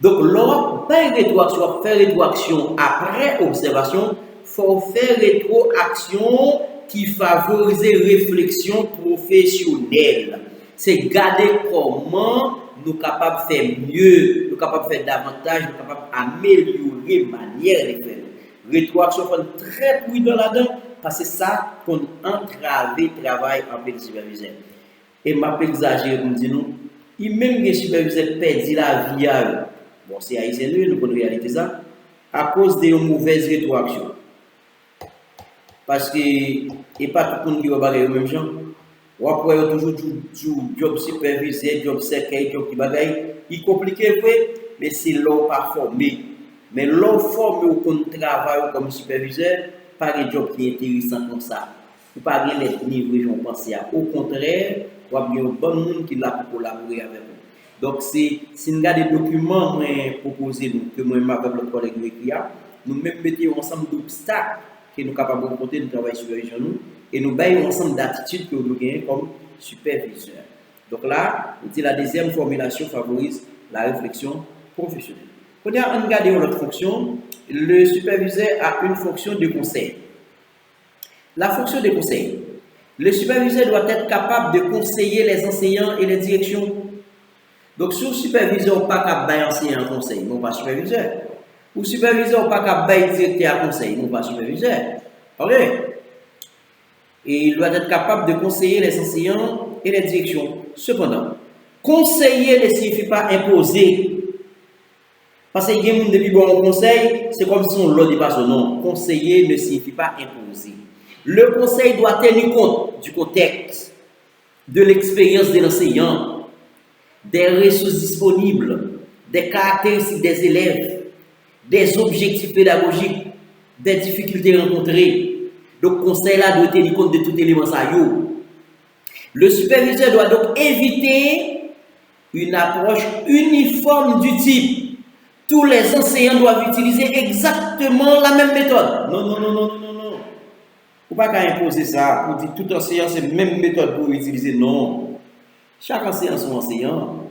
Donc, lors de rétroaction, faire rétroaction après observation, il faut faire rétroaction qui favorise réflexion professionnelle. C'est garder comment nous sommes capables de faire mieux, nous sommes capables de faire davantage, nous sommes capables d'améliorer la manière de faire. Rétroaction, il faut très prudent là-dedans, parce que c'est ça qu'on entrave le travail en peu de superviseur. Et je ne vais pas exagérer pour dire nous, même les superviseurs perdent la vie à eux. Bon, c'est haïtien, nous connaissons la réalité ça, à cause de mauvaises rétroactions. Parce que, et pas tout le monde qui va le même genre. Ou après, toujours job supervisé, job secret, job qui bagaille. Il est compliqué, mais c'est l'eau pas formé. Mais l'eau formé au compte travail comme superviseur, pas un job qui est intéressant comme ça. Ou pas les niveaux, je pense. Au contraire, il y a un bon monde qui l'a pour collaborer avec nous. Donc, si nous avons des documents proposés, que moi avec le collègue nous mettons ensemble d'obstacles que nous sommes capables de rencontrer dans le travail supervision et nous baillons ensemble d'attitudes que nous gagnons comme superviseur. Donc là, la deuxième formulation favorise la réflexion professionnelle. Quand on regarde notre fonction, le superviseur a une fonction de conseil. La fonction de conseil. Le superviseur doit être capable de conseiller les enseignants et les directions. Donc, si le superviseur n'est pas capable d'enseigner un conseil, il n'est pas superviseur. Ou le superviseur n'est pas capable de directeur un conseil, il n'est pas superviseur. OK? Et il doit être capable de conseiller les enseignants et les directions. Cependant, conseiller ne signifie pas imposer. Parce qu'il y a des gens qui bon conseil, c'est comme si on ne dit pas son nom. Conseiller ne signifie pas imposer. Le conseil doit tenir compte du contexte, de l'expérience de l'enseignant, des ressources disponibles, des caractéristiques des élèves, des objectifs pédagogiques, des difficultés rencontrées. Donc, le conseil là doit tenir compte de tout élément ça. Le superviseur doit donc éviter une approche uniforme du type. Tous les enseignants doivent utiliser exactement la même méthode. Non, non, non, non, non, non, non. Il ne faut pas imposer ça pour dire tout enseignant c'est la même méthode pour utiliser. Non. Chaque enseignant son enseignant.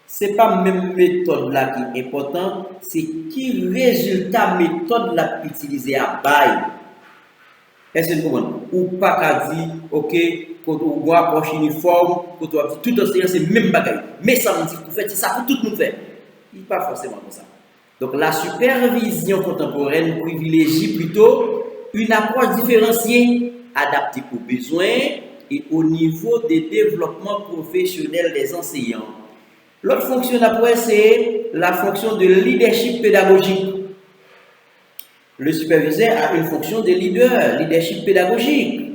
Ce n'est pas la même méthode là qui est importante, c'est qui résultat méthode là utilisée à bail. Est-ce que vous comprenez? Ou pas qu'à dire, ok, quand on voit approche uniforme, quand on tout enseignant c'est le même bagaille. Mais ça me dit que vous faites ça pour tout le monde faire. Il n'est pas forcément comme ça. Donc la supervision contemporaine privilégie plutôt une approche différenciée, adaptée aux besoins et au niveau de développement professionnel des enseignants. L'autre fonction d'après, c'est la fonction de leadership pédagogique. Le superviseur a une fonction de leadership pédagogique.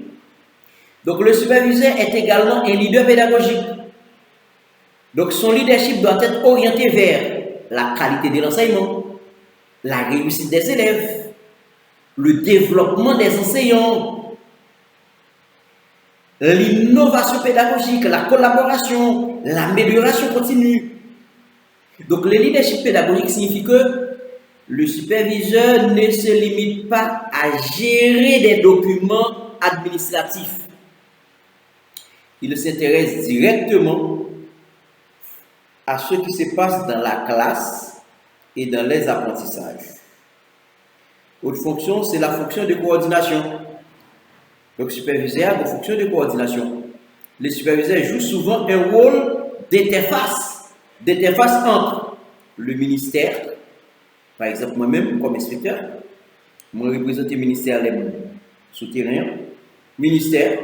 Donc le superviseur est également un leader pédagogique. Donc son leadership doit être orienté vers la qualité de l'enseignement, la réussite des élèves, le développement des enseignants, l'innovation pédagogique, la collaboration, l'amélioration continue. Donc le leadership pédagogique signifie que le superviseur ne se limite pas à gérer des documents administratifs. Il s'intéresse directement à ce qui se passe dans la classe et dans les apprentissages. Autre fonction, c'est la fonction de coordination. Donc, le superviseur a une fonction de coordination. Le superviseur joue souvent un rôle d'interface entre le ministère, par exemple moi-même comme inspecteur, moi représente le ministère souterrain, ministère,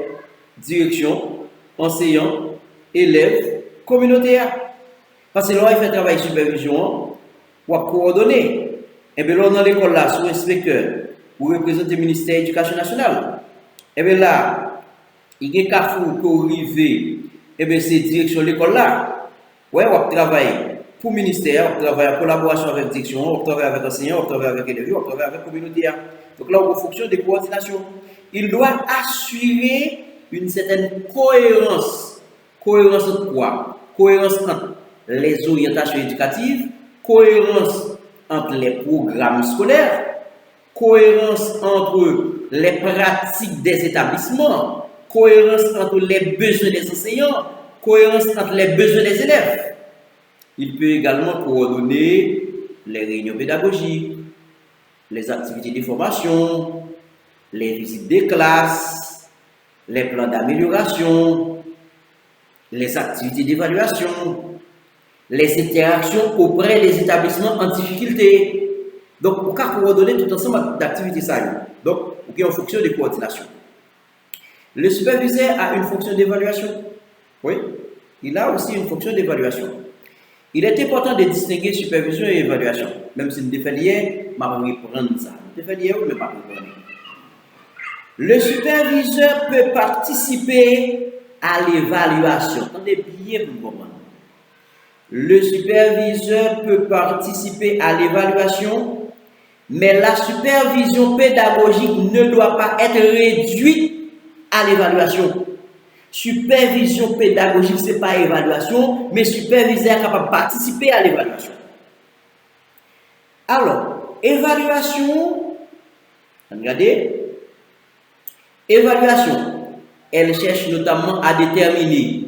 direction, enseignant élèves, communautaires. Parce que là, il fait travail de supervision, ou à coordonner. Et bien là, dans l'école là, sous inspecteur, ou représente le ministère de l'Éducation nationale. Et bien là, il y a un carrefour qui arrive, et bien c'est direction de l'école là. Ouais, on travaille pour le ministère, on travaille en collaboration avec la direction, on travaille avec l'enseignant, on travaille avec les élèves, on travaille avec la communauté. Donc là, on fonctionne de coordination. Il doit assurer une certaine cohérence. Cohérence entre quoi? Cohérence entre les orientations éducatives, cohérence entre les programmes scolaires, cohérence entre les pratiques des établissements, cohérence entre les besoins des enseignants, cohérence entre les besoins des élèves. Il peut également coordonner les réunions pédagogiques, les activités de formation, les visites des classes, les plans d'amélioration, les activités d'évaluation, les interactions auprès des établissements en difficulté. Donc, pour coordonner tout ensemble d'activités ça. Donc, il y a une fonction de coordination. Le superviseur a une fonction d'évaluation. Oui, il a aussi une fonction d'évaluation. Il est important de distinguer supervision et évaluation. Même si nous devons lier, je vais reprendre ça. Nous devons lier, mais je vais reprendre. Le superviseur peut participer à l'évaluation. Attendez bien pour comprendre. Le superviseur peut participer à l'évaluation, mais la supervision pédagogique ne doit pas être réduite à l'évaluation. Supervision pédagogique, ce n'est pas évaluation, mais superviseur est capable de participer à l'évaluation. Alors, évaluation, regardez, évaluation, elle cherche notamment à déterminer,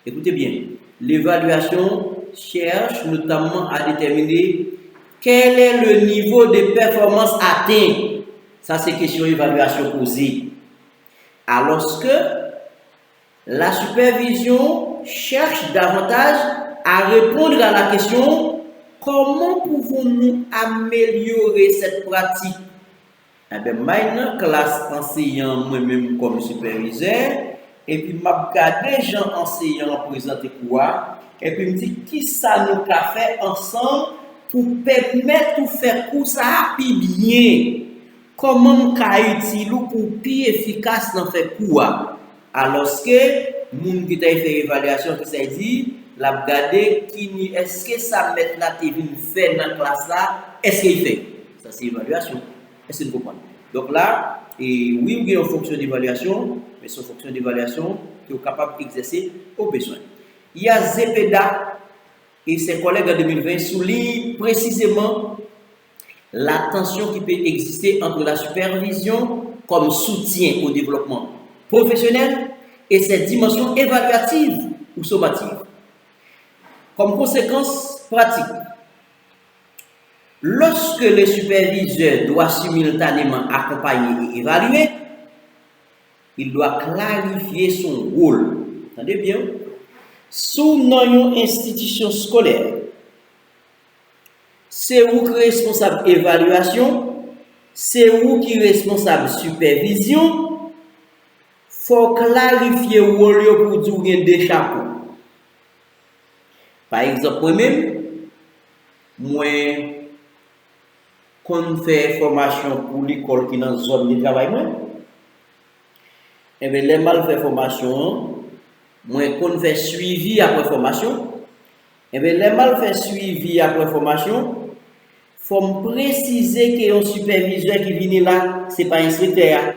écoutez bien, l'évaluation cherche notamment à déterminer quel est le niveau de performance atteint. Ça, c'est question d'évaluation posée. Alors que la supervision cherche davantage à répondre à la question comment pouvons-nous améliorer cette pratique? Eh bien, maintenant, classe enseignant, moi-même comme superviseur, et puis m'a regardé gens enseignants présenter quoi, et puis me dit qui ça nous a fait ensemble pour permettre de faire cours ça plus bien. Comment nous avons utilisé pour plus efficace dans faire cours. Alors que moun qui t'a fait évaluation qui s'est dit la regarder qui est-ce que ça met la TV fait dans classe là, est-ce qu'il fait? Ça c'est évaluation. Est-ce que vous comprenez? Donc là, et oui, il y a une fonction d'évaluation, mais c'est une fonction d'évaluation qui est capable d'exercer au besoin. Il y a Zepeda et ses collègues en 2020 soulignent précisément la tension qui peut exister entre la supervision comme soutien au développement professionnel et ses dimensions évaluatives ou sommatives. Comme conséquence pratique, lorsque le superviseur doit simultanément accompagner et évaluer, il doit clarifier son rôle. Entendez bien? Sous une institution scolaire, c'est vous qui est responsable évaluation, c'est vous qui est responsable supervision. Il faut clarifier le rôle pour dire des chapeaux. Par exemple, moi-même, moi, quand je fais formation pour l'école qui est dans la zone de travail, et bien, les mal fait formation, moi, quand je fais suivi après formation, et bien, les mal fait suivi après formation, il faut me préciser qu'il y a un superviseur qui vient là, ce n'est pas un inspecteur.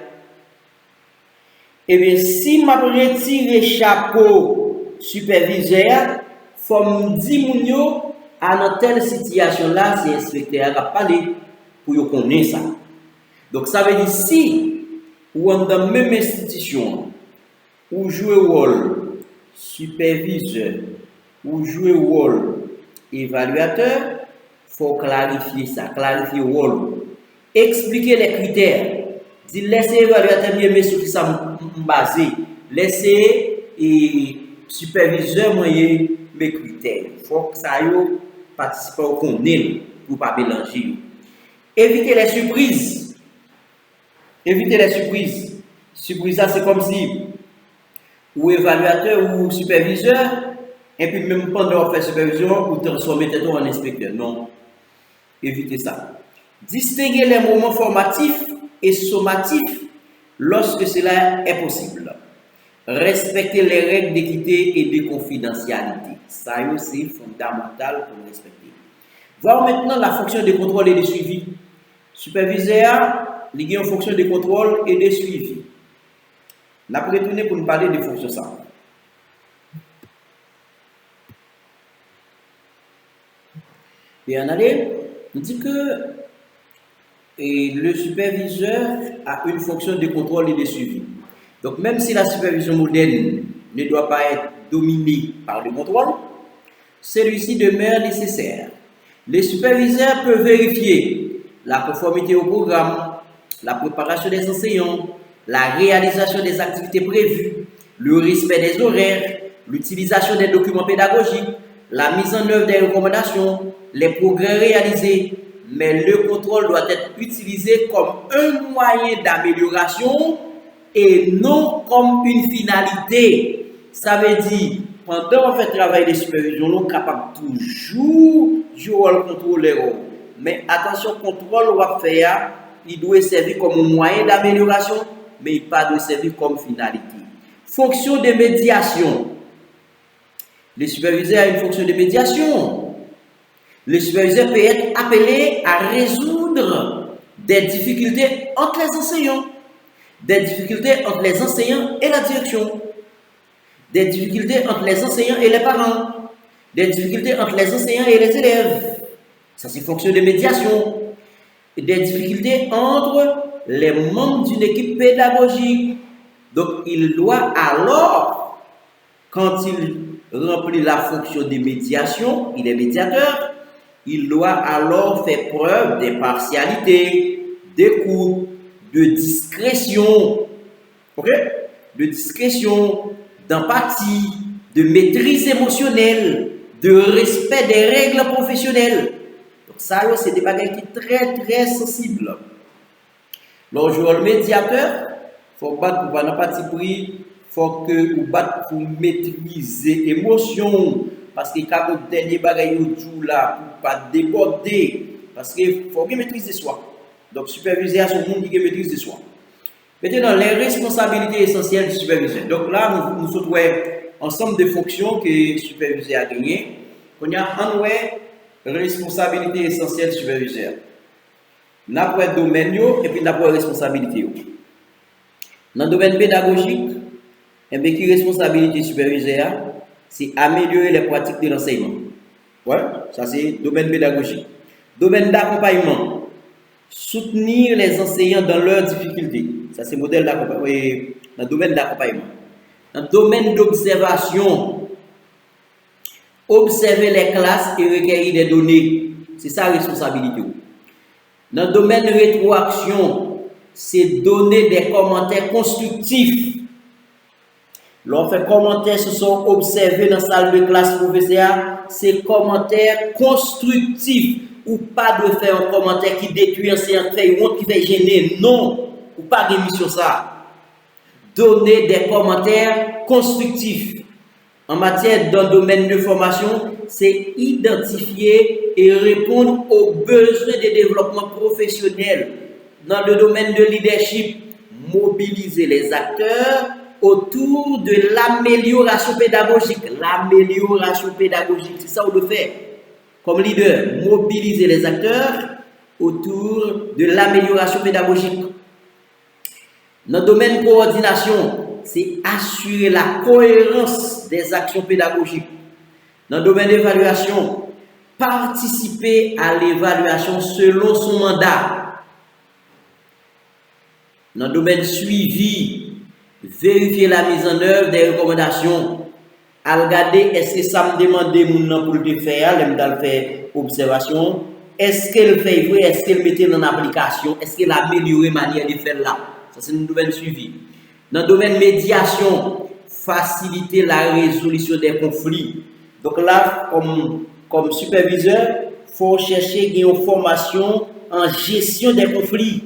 Et bien, si je retire le chapeau superviseur, il faut me dire à dans telle situation là, c'est l'inspecteur qui a parlé pour connaître ça. Donc, ça veut dire si ou dans la même institution, ou jouer le rôle superviseur, ou jouer le rôle évaluateur, il faut clarifier ça, clarifier le rôle. Expliquer les critères. Dire laissez l'évaluateur bien sur qui ça basé. Laissez et superviseur moyen mes critères. Il faut que ça yo participe au connaître pour pas mélanger. Évitez les surprises. Évitez les surprises. Surprise, c'est comme si ou évaluateur ou superviseur, et puis même pendant faire supervision, ou transformer tête en inspecteur. Non, évitez ça. Distinguer les moments formatifs et sommatifs lorsque cela est possible. Respecter les règles d'équité et de confidentialité. Ça c'est fondamental pour respecter. Voir maintenant la fonction de contrôle et de suivi. Superviseur, il y a une fonction de contrôle et de suivi. On a retourné pour nous parler de fonctions ça. Et en allée, on dit que le superviseur a une fonction de contrôle et de suivi. Donc, même si la supervision moderne ne doit pas être dominée par le contrôle, celui-ci demeure nécessaire. Les superviseurs peuvent vérifier la conformité au programme, la préparation des enseignants, la réalisation des activités prévues, le respect des horaires, l'utilisation des documents pédagogiques, la mise en œuvre des recommandations, les progrès réalisés, mais le contrôle doit être utilisé comme un moyen d'amélioration et non comme une finalité. Ça veut dire, pendant qu'on fait le travail de supervision, nous sommes capables toujours de jouer le contrôle. Mais attention, le contrôle qu'on va faire, il doit servir comme un moyen d'amélioration, mais il ne doit pas servir comme finalité. Fonction de médiation. Le superviseur a une fonction de médiation. Le superviseur peut être appelé à résoudre des difficultés entre les enseignants, des difficultés entre les enseignants et la direction, des difficultés entre les enseignants et les parents, des difficultés entre les enseignants et les élèves. Ça, c'est fonction de médiation. Des difficultés entre les membres d'une équipe pédagogique. Donc, il doit alors, quand il remplit la fonction de médiation, il est médiateur, il doit alors faire preuve d'impartialité, d'écoute, de discrétion, ok? De discrétion, d'empathie, de maîtrise émotionnelle, de respect des règles professionnelles. Donc ça, c'est des bagages qui sont très, très sensibles. Lorsque le médiateur, il faut battre pour la partie pris, il faut que vous battre pour maîtriser l'émotion. Parce que quand vous dernier bagage là, pour ne pas déborder, parce qu'il faut maîtriser soi. Donc, superviser à son monde qui maîtrise soi. Maintenant, les responsabilités essentielles du superviseur. Donc là, nous sommes ensemble de fonctions que le superviseur a gagnées. On y a un responsabilité essentielle du superviseur. Nous avons un domaine et puis nous avons une responsabilité. Dans le domaine pédagogique, et bien, qui responsabilité du superviseur, c'est améliorer les pratiques de l'enseignement. Ouais, ça c'est le domaine pédagogique. Domaine d'accompagnement, soutenir les enseignants dans leurs difficultés. Ça c'est le modèle d'accompagnement. Dans le domaine d'accompagnement. Dans le domaine d'observation, observer les classes et recueillir des données. C'est ça la responsabilité. Dans le domaine de rétroaction, c'est donner des commentaires constructifs. Lorsque commentaires se sont observés dans la salle de classe professeur, c'est commentaires constructifs ou pas de faire un commentaire qui détruit un enseignant, qui fait gêner. Non, ou pas d'émission ça. Donner des commentaires constructifs. En matière d'un domaine de formation, c'est identifier et répondre aux besoins de développement professionnel. Dans le domaine de leadership, mobiliser les acteurs autour de l'amélioration pédagogique. L'amélioration pédagogique, c'est ça qu'on le fait. Comme leader, mobiliser les acteurs autour de l'amélioration pédagogique. Dans le domaine de coordination, c'est assurer la cohérence des actions pédagogiques. Dans le domaine d'évaluation, participer à l'évaluation selon son mandat. Dans le domaine suivi, vérifier la mise en œuvre des recommandations. À regarder, est-ce que ça me demande pour le faire, le faire observation. Est-ce qu'elle fait vrai, est-ce qu'elle mettait en application, est-ce qu'elle a amélioré la manière de faire là. Ça, c'est une domaine suivi. Dans le domaine médiation, faciliter la résolution des conflits. Donc là, comme superviseur, il faut chercher une formation en gestion des conflits.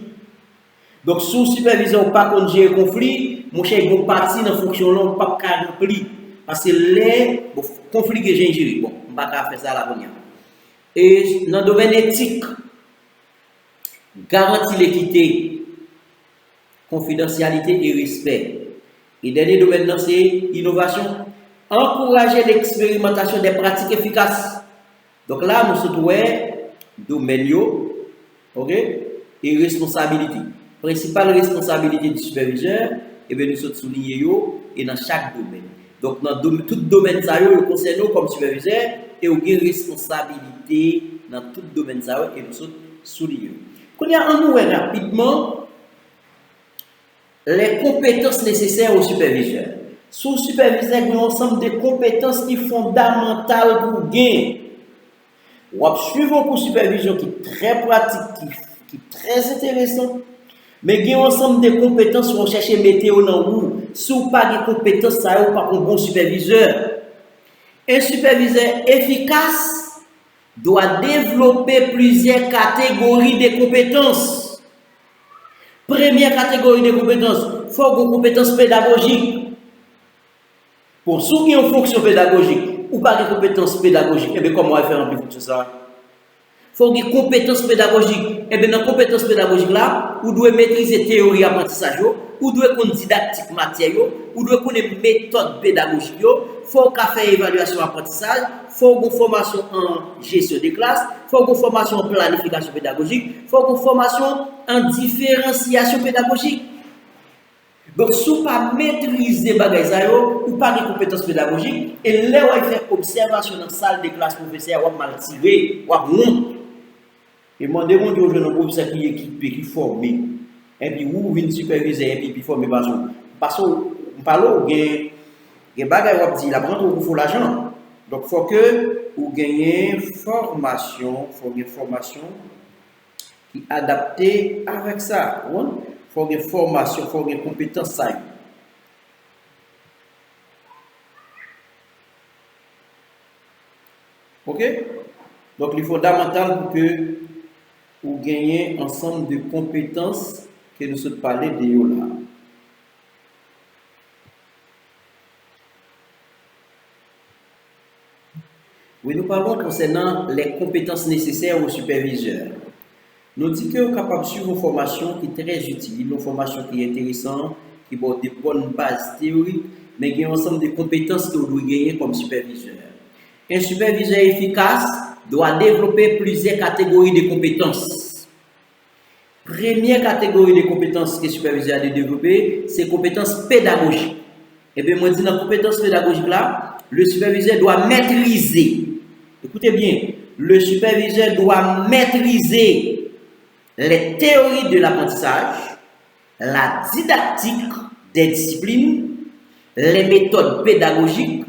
Donc, sous superviseur, pas qu'on gère les conflits, mon cher, il y a une partie dans la fonction là, pas qu'à remplir. Parce que les conflits que j'ai géré, bon, on ne va pas faire ça à la première. Et dans le domaine éthique, garantir l'équité, confidentialité et respect. Et dernier domaine, c'est innovation. Encourager l'expérimentation des pratiques efficaces. Donc là, nous sommes domaine, ok, et responsabilité. Principale responsabilité du superviseur, et bien nous sommes soulignés et dans chaque domaine. Donc dans tout domaine, ça nous concerne comme superviseur et nous avons responsabilité dans tout domaine, ça et nous sommes soulignés. Quand il y a un nous rapidement les compétences nécessaires au superviseur. Sous le superviseur, il y a un ensemble de compétences qui sont fondamentales pour gagner. On va suivre un cours de supervision qui est très pratique, qui est très intéressant. Mais il y a un ensemble de compétences pour chercher météo dans vous. Si vous n'avez pas de compétences, ça n'est pas un bon superviseur. Un superviseur efficace doit développer plusieurs catégories de compétences. Première catégorie de compétences, il faut avoir une compétence pédagogique. Pour ceux qui ont une fonction pédagogique ou pas de compétences pédagogiques, et bien comment on va faire en plus de ça? Il faut des compétences pédagogiques. Et bien dans les compétences pédagogiques là, vous devez maîtriser théorie apprentissage, vous devez connaître didactique matière, vous devez connaître méthode pédagogique, il faut faire évaluation apprentissage, il faut une formation en gestion des classes, il faut une formation en planification pédagogique, il faut une formation en différenciation pédagogique. Donc, si vous ne pas maîtriser les bagages, ou pas de compétences pédagogiques, et là, vous faire observation dans la salle de classe professeur, vous mal tiré, vous honte. Et moi, je demande aux jeunes professeurs qui équipés, qui formés, et puis vous venez superviser, et puis former parce que vous parlez, il y a des bagages qui disent, la prendre, vous faut l'argent. Donc, il faut que vous gagnez une formation qui est adaptée avec ça. Il faut une formation, il faut une compétence. Ok? Donc, il est fondamental pour que vous gagnez ensemble de compétences que nous sommes parlé de là. Oui, nous parlons concernant les compétences nécessaires au superviseur. Nous disons que vous êtes capable de suivre une formation qui est très utile, une formation qui est intéressante, qui a des bonnes bases théoriques, mais qui a un ensemble de compétences que vous devez gagner comme superviseur. Un superviseur efficace doit développer plusieurs catégories de compétences. Première catégorie de compétences que le superviseur a développé, c'est compétences pédagogiques. Et bien, moi, je dis dans la compétence pédagogique là, le superviseur doit maîtriser. Écoutez bien, le superviseur doit maîtriser les théories de l'apprentissage, la didactique des disciplines, les méthodes pédagogiques,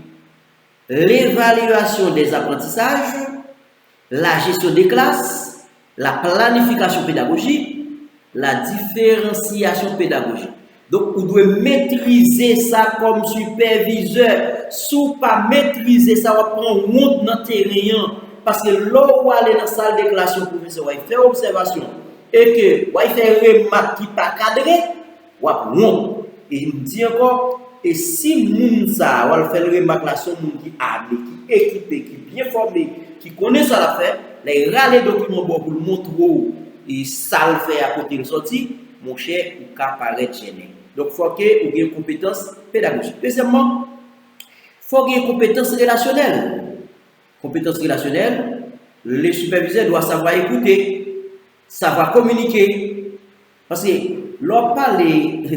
l'évaluation des apprentissages, la gestion des classes, la planification pédagogique, la différenciation pédagogique. Donc, vous devez maîtriser ça comme superviseur. Si vous ne pas maîtriser ça, vous prendre honte dans le terrain. Parce que là où vous allez dans la salle de classe, le professeur va faire observation et que vous faire remarque qui n'est pas cadré, vous avez honte. Et il me dit encore, et si moun ça, vous faire remarque là, son moun qui armé, qui équipé, qui bien formé, qui connaît ça la faire, les râles documents pour le montrer et ça le fait à côté de sortie, mon cher, ou qu'à paraître gêné. Donc, il faut que vous ayez une compétence pédagogique. Deuxièmement, il faut qu'il y ait une compétence relationnelle. Compétence relationnelle, le superviseur doit savoir écouter, savoir communiquer. Parce que l'on parle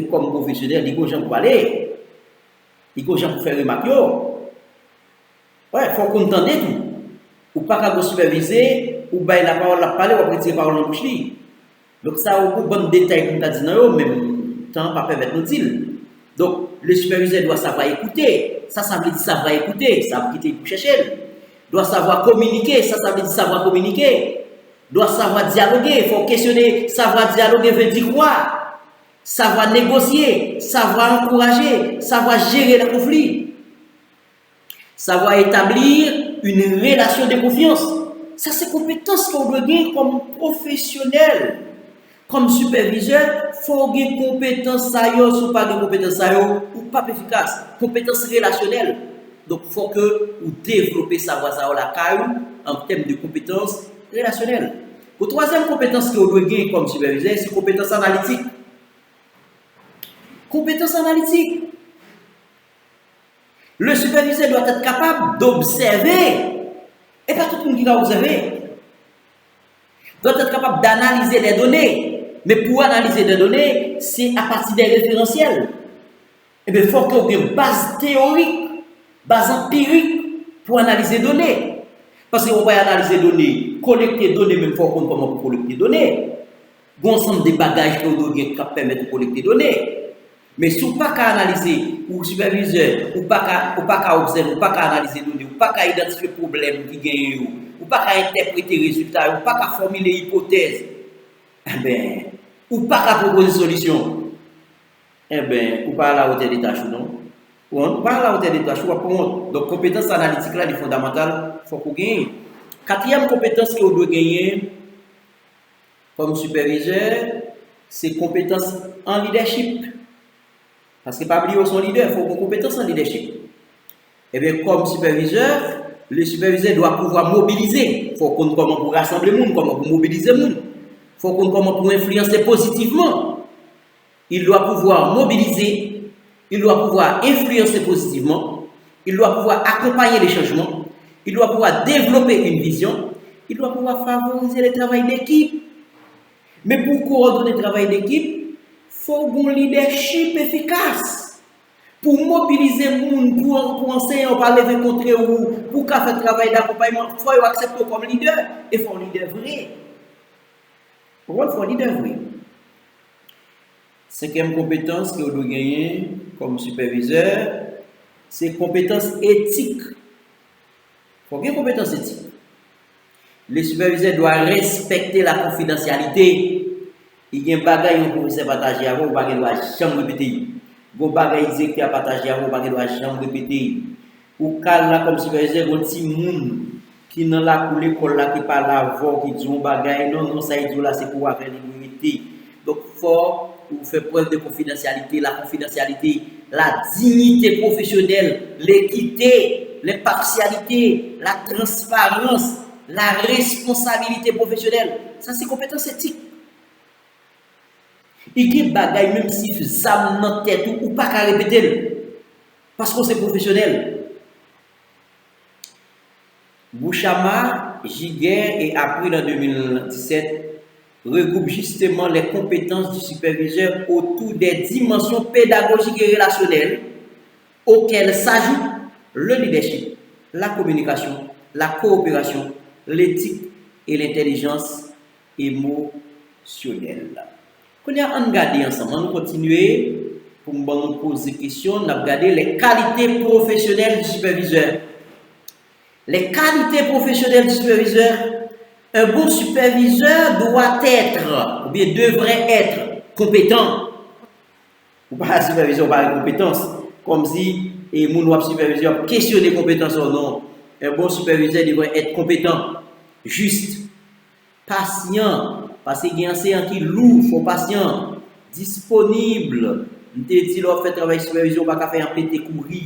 comme professionnel, il faut que j'en parler, il faut que j'en faire remarquer. Ouais, il faut qu'on entende tout. Ou pas qu'à superviser, ou bien la parole à parler, ou après la parole en bouche. Donc, ça a beaucoup de bons détails qu'on a dit dans même temps pas permettre nous dire. Donc, le superviseur doit savoir écouter. Ça veut dire savoir écouter, ça veut dire chercher. Doit savoir communiquer, ça veut dire savoir communiquer. Doit savoir dialoguer, il faut questionner, savoir dialoguer veut dire quoi? Savoir négocier, savoir encourager, savoir gérer le conflit. Savoir établir une relation de confiance. Ça, c'est compétence qu'on doit gagner comme professionnel. Comme superviseur, il faut avoir des compétences, si pas de compétences, ou pas efficace. Compétences relationnelles. Donc, il faut que vous développez savoir ça la caille en termes de compétences relationnelles. La troisième compétence que vous devez gagner comme superviseur, c'est compétence analytique. Compétence analytique. Le superviseur doit être capable d'observer, et pas tout le monde qui va observer. Doit être capable d'analyser des données. Mais pour analyser des données, c'est à partir des référentiels. Et bien, il faut qu'il y ait une base théorique, base empirique pour analyser les données. Parce qu'on va analyser les données, collecter les données, même il faut comprendre comment collecter les données. Il y a un ensemble de bagages qui permettent de collecter les données. Mais si vous ne pouvez pas analyser, ou superviseur, ou pas observer, ou pas analyser les données, ou pas identifier les problèmes qui gagnent, ou pas interpréter les résultats, ou pas formuler les hypothèses, eh bien, ou pas proposer des solutions, eh bien, ou pas à la hauteur des tâches, non? Ou pas à la hauteur des tâches, donc compétence analytique là, est fondamentale, il faut qu'on gagne. Quatrième compétence que vous devez gagner comme superviseur, c'est compétence en leadership. Parce que pas oublier son leader, il faut une compétence en leadership. Et bien, comme superviseur, le superviseur doit pouvoir mobiliser. Il faut qu'on comment pour rassembler le monde, comment pour mobiliser le monde. Il faut qu'on comment pour influencer positivement. Il doit pouvoir mobiliser, il doit pouvoir influencer positivement, il doit pouvoir accompagner les changements, il doit pouvoir développer une vision, il doit pouvoir favoriser le travail d'équipe. Mais pour coordonner le travail d'équipe, il faut un leadership efficace. Pour mobiliser le monde, pour enseigner, on va lever contre vous, pour faire un travail d'accompagnement, il faut accepter comme leader. Et il faut un leader vrai. Il faut un leader vrai. Cinquième compétence que vous devez gagner comme superviseur, c'est compétence éthique. Il faut gagner compétence éthique. Le superviseur doit respecter la confidentialité. Il y a un bagage que vous partager avant, vous ne doit jamais répéter. Vous bagage qui a partagé avant, vous ne doit jamais répéter. Ou là comme superviseur, vous petit monde qui dans la coulée qui parle avant, qui dit un bagage, non, ça dit là, c'est pour avoir l'immunité. Donc, il faut faire preuve de confidentialité, la dignité professionnelle, l'équité, l'impartialité, la transparence, la responsabilité professionnelle. Ça, c'est compétence éthique. Il y a des bagages, même si vous avez dans tête ou pas qu'à répéter, parce que c'est professionnel. Bouchama, Giguer et April en 2017 regroupe justement les compétences du superviseur autour des dimensions pédagogiques et relationnelles auxquelles s'ajoutent le leadership, la communication, la coopération, l'éthique et l'intelligence émotionnelle. Quand on regarde ensemble, on continue pour nous poser des questions, on a regardé les qualités professionnelles du superviseur. Les qualités professionnelles du superviseur, un bon superviseur doit être, ou bien devrait être, compétent. Ou pas superviseur, pas de compétence. Comme si mon superviseur questionne les compétences ou non. Un bon superviseur devrait être compétent, juste, patient, parce qu'il y a un enseignant qui lourd, il faut patient, disponible. On te dit, l'on fait travail de supervision, on ne va pas faire un pété courir.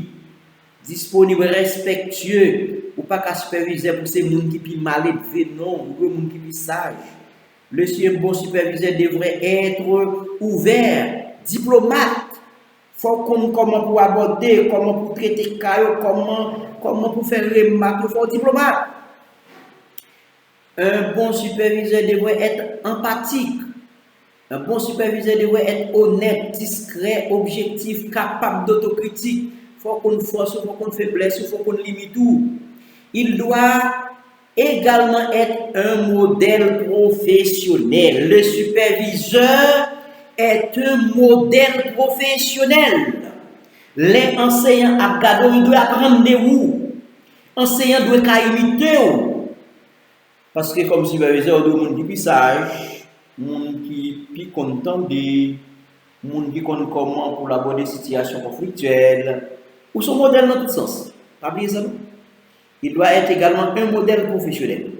Disponible, respectueux, ou pas qu'à superviseur pour ces gens qui sont mal élevés, non, ou les gens qui sont sages. Le bon superviseur devrait être ouvert, diplomate. Il faut comment pour aborder, comment pour traiter le cas, comment pour faire remarque, il faut un diplomate. Un bon superviseur devrait être empathique. Un bon superviseur devrait être honnête, discret, objectif, capable d'autocritique. Il faut qu'on force, il faut qu'on faiblesse, il faut qu'on limite tout. Il doit également être un modèle professionnel. Le superviseur est un modèle professionnel. Les enseignants à Gado, ils doivent apprendre de vous. Enseignants doivent imiter vous. Parce que comme superviseur, il y a des gens qui sont sages, des gens qui sont contents, des gens qui connaissent comment pour aborder des situations conflictuelles. Ou son modèle dans tout sens. Pas oublier ça, non? Il doit être également un modèle professionnel.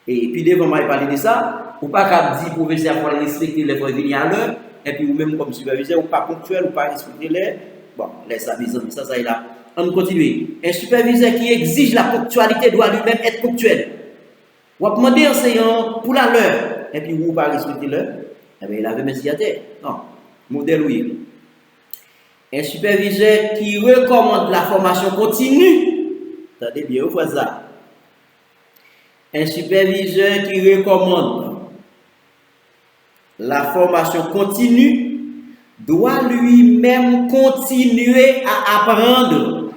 Et puis devant moi, il parlait de ça. Ou pas qu'à dire professeur pour respecter les venir à l'heure. Et puis ou même comme superviseur, ou pas ponctuel, ou pas respecter les. Bon, laisse ça, ça est là. On continue. Un superviseur qui exige la ponctualité doit lui-même être ponctuel. Ou va demander enseignant pour la l'heure. Et puis vous pas respecter l'heure. Eh bien, il avait mis à terre. Non. Modèle oui. Un superviseur qui recommande la formation continue. Attendez bien, vous faites ça. Un superviseur qui recommande la formation continue doit lui-même continuer à apprendre.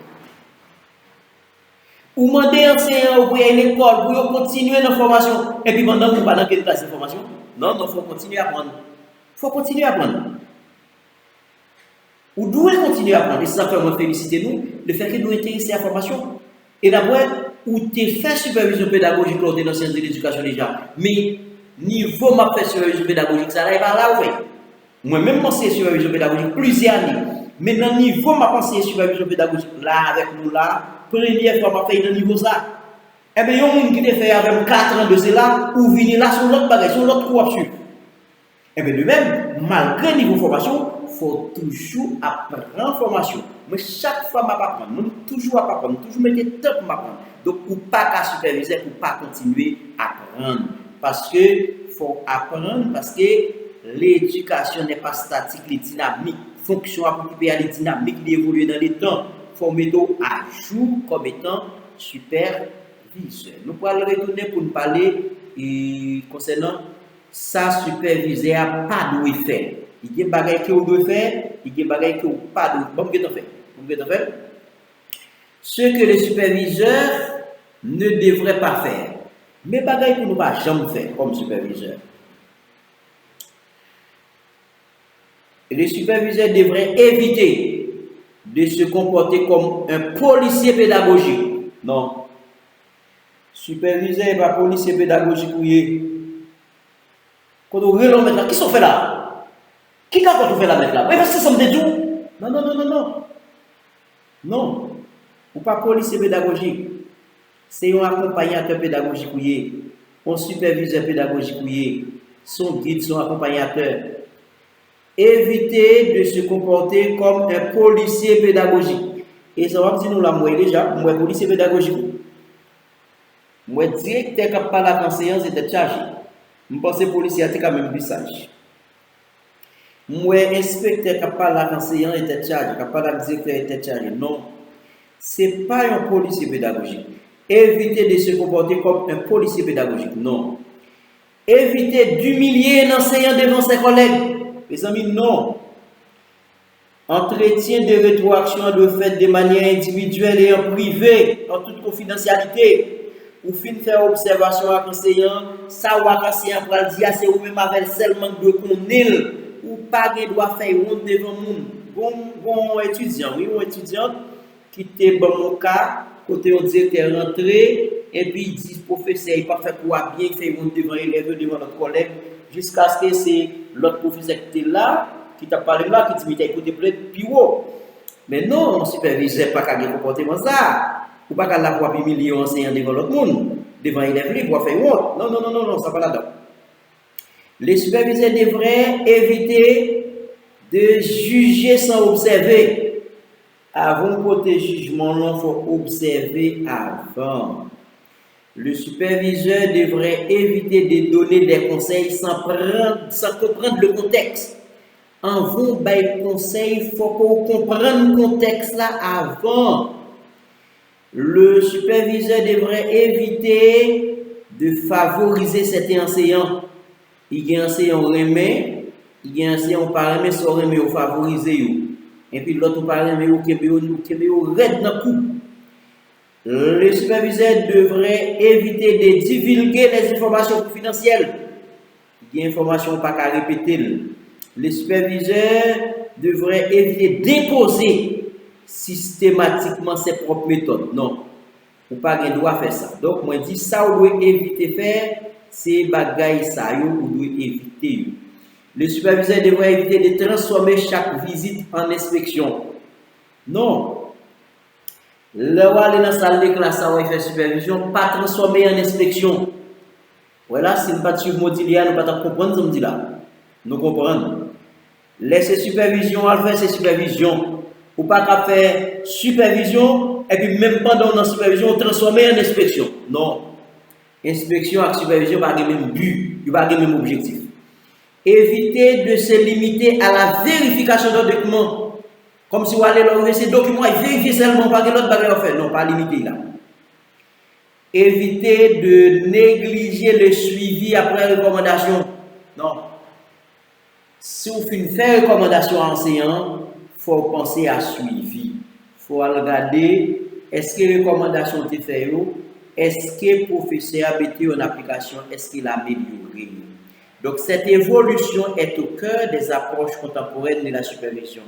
Ou demander enseignant pour une école pour continuer la formation. Et puis pendant que vous parlez de quelle classe de formation? Non, il faut continuer à apprendre. Il faut continuer à apprendre. Ou devez continuer à apprendre. Et ça fait moi féliciter nous, le fait que nous intéressons à la formation. Et d'abord, ou tu fait supervision pédagogique lors de sciences de l'éducation déjà. Mais niveau ma fait supervision pédagogique, ça n'est pas là où moi-même, je suis supervision pédagogique plusieurs années. Mais dans le niveau ma pensée supervision pédagogique, là, avec nous là, première fois ma fait dans le niveau ça. Eh bien, il y a un monde qui te fait avec 4 ans de cela, ou venir là sur l'autre bagage, sur l'autre cours dessus. Eh bien, de même, malgré le niveau de formation, il faut toujours apprendre formation. Mais chaque fois, je apprendre, toujours apprendre, toujours mettre le temps pour m'apprendre. Donc, ou pas qu'à superviser, ou pas continuer à apprendre. Parce que faut apprendre, parce que l'éducation n'est pas statique, elle est dynamique. Fonction à occuper, elle est dynamique, elle évolue dans les temps. Il faut mettre à jour comme étant superviseur. Nous pourrons retourner pour nous parler concernant ça superviseur n'a pas de faire. Il y a des choses que vous devez faire, il y a des choses que vous n'avez pas de faire. Ce que le superviseur ne devrait pas faire. Mais des choses que nous ne pouvons jamais faire comme superviseur. Le superviseur devrait éviter de se comporter comme un policier pédagogique. Non. Superviseur n'est pas policier pédagogique. Quand on veut mettre là, qui sont fait là? Qui a quand on fait la mettre là? Oui, parce que ça me dit tout. Non. Non. Ou pas policier pédagogique. C'est un accompagnateur pédagogique, un superviseur pédagogique, son guide, son accompagnateur. Évitez de se comporter comme un policier pédagogique. Et ça va dire nous là, moi déjà, moi policier pédagogique. Moi directeur qui parle à l'enseignant, c'était chargé. Je pense que les policiers étaient quand même plus sages. Moi, inspecteur qui parle à l'enseignant était chargé, qui parle à directeur était chargé. Non, ce n'est pas un policier pédagogique. Évitez de se comporter comme un policier pédagogique. Non. Évitez d'humilier un enseignant devant ses collègues. Les amis, non. Entretien de rétroaction de fait de manière individuelle et en privé, en toute confidentialité. Ou fin faire observation à l'enseignant, ça ou à l'enseignant pour le dire, c'est vous-même avec seulement de connaître, ou pas de doit faire honte devant nous. Bon étudiant, oui, un étudiant qui était dans mon cas, côté on directeur rentré, et puis il dit professeur, il pas fait quoi bien, il fait honte devant l'élève, devant notre collègue, jusqu'à ce que c'est l'autre professeur qui était là, qui t'a parlé là, qui dit, mais écoutez peut-être plus haut. Mais non, superviseur pas qu'à comportement ça. Ou pas qu'à la fois humilier un enseignant devant l'autre monde, devant l'élève, pour faire honte. Non, ça va là-dedans. Les superviseurs devraient éviter de juger sans observer. Avant de porter jugement, il faut observer avant. Le superviseur devrait éviter de donner des conseils sans comprendre le contexte. En vous, des conseils, il faut qu'on comprenne le contexte là avant. Le superviseur devrait éviter de favoriser certains enseignants. Il y a un enseignant remet, il y a un enseignant pas remet, soit remet ou favoriser. Et puis l'autre pas remet ou qui red dans coup. Le superviseur devrait éviter de divulguer les informations confidentielles. Il y a des informations pas qu'à répéter. Le superviseur devrait éviter d'imposer systématiquement ses propres méthodes. Non, ou pas de droit faire ça. Donc, moi, je dis ça, vous devez éviter de faire, c'est bagaille ça, vous devez éviter. Le superviseur devrait éviter de transformer chaque visite en inspection. Non. Le roi dans la salle de classe, ça va faire supervision, pas transformer en inspection. Voilà, si nous ne pas suivre Modilia, nous ne pas comprendre ce que dit là. Nous comprenons. Laissez supervision, à faire ses supervisions. Ou pas qu'à faire supervision, et puis même pendant la supervision, transformer en inspection. Non. Inspection et supervision pas le même but, il pas le même objectif. Évitez de se limiter à la vérification d'un document. Comme si vous allez l'enlever ces documents et vérifier seulement pas que l'autre bagage à faire. Non, pas limiter là. Évitez de négliger le suivi après recommandation. Non. Si vous faites recommandation à enseignant, il faut penser à suivi. Il faut regarder est-ce que les recommandations sont faites, est-ce que le professeur a mis en application, est-ce qu'il a amélioré. Donc cette évolution est au cœur des approches contemporaines de la supervision.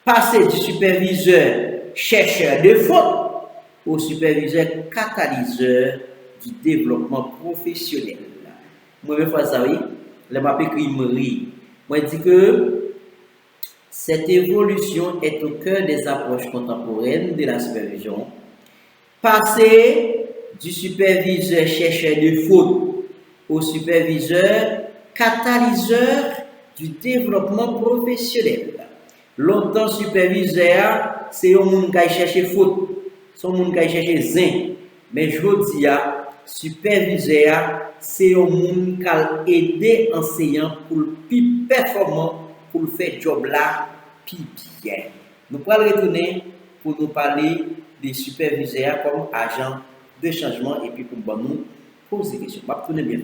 Passer du superviseur chercheur de faute au superviseur catalyseur du développement professionnel. Moi, je ça, oui, je m'appelle Moi, je dis que cette évolution est au cœur des approches contemporaines de la supervision. Passer du superviseur chercheur de faute au superviseur catalyseur du développement professionnel. Longtemps, superviseur, c'est un monde qui cherche faute, c'est un monde qui cherche zin. Mais je dis, superviseur, c'est un monde qui a aidé enseignant pour le plus performant, pour le faire job là, plus bien. Nous allons retourner pour nous parler des superviseurs comme agents de changement et puis pour nous poser des questions. Je vais tourner bien.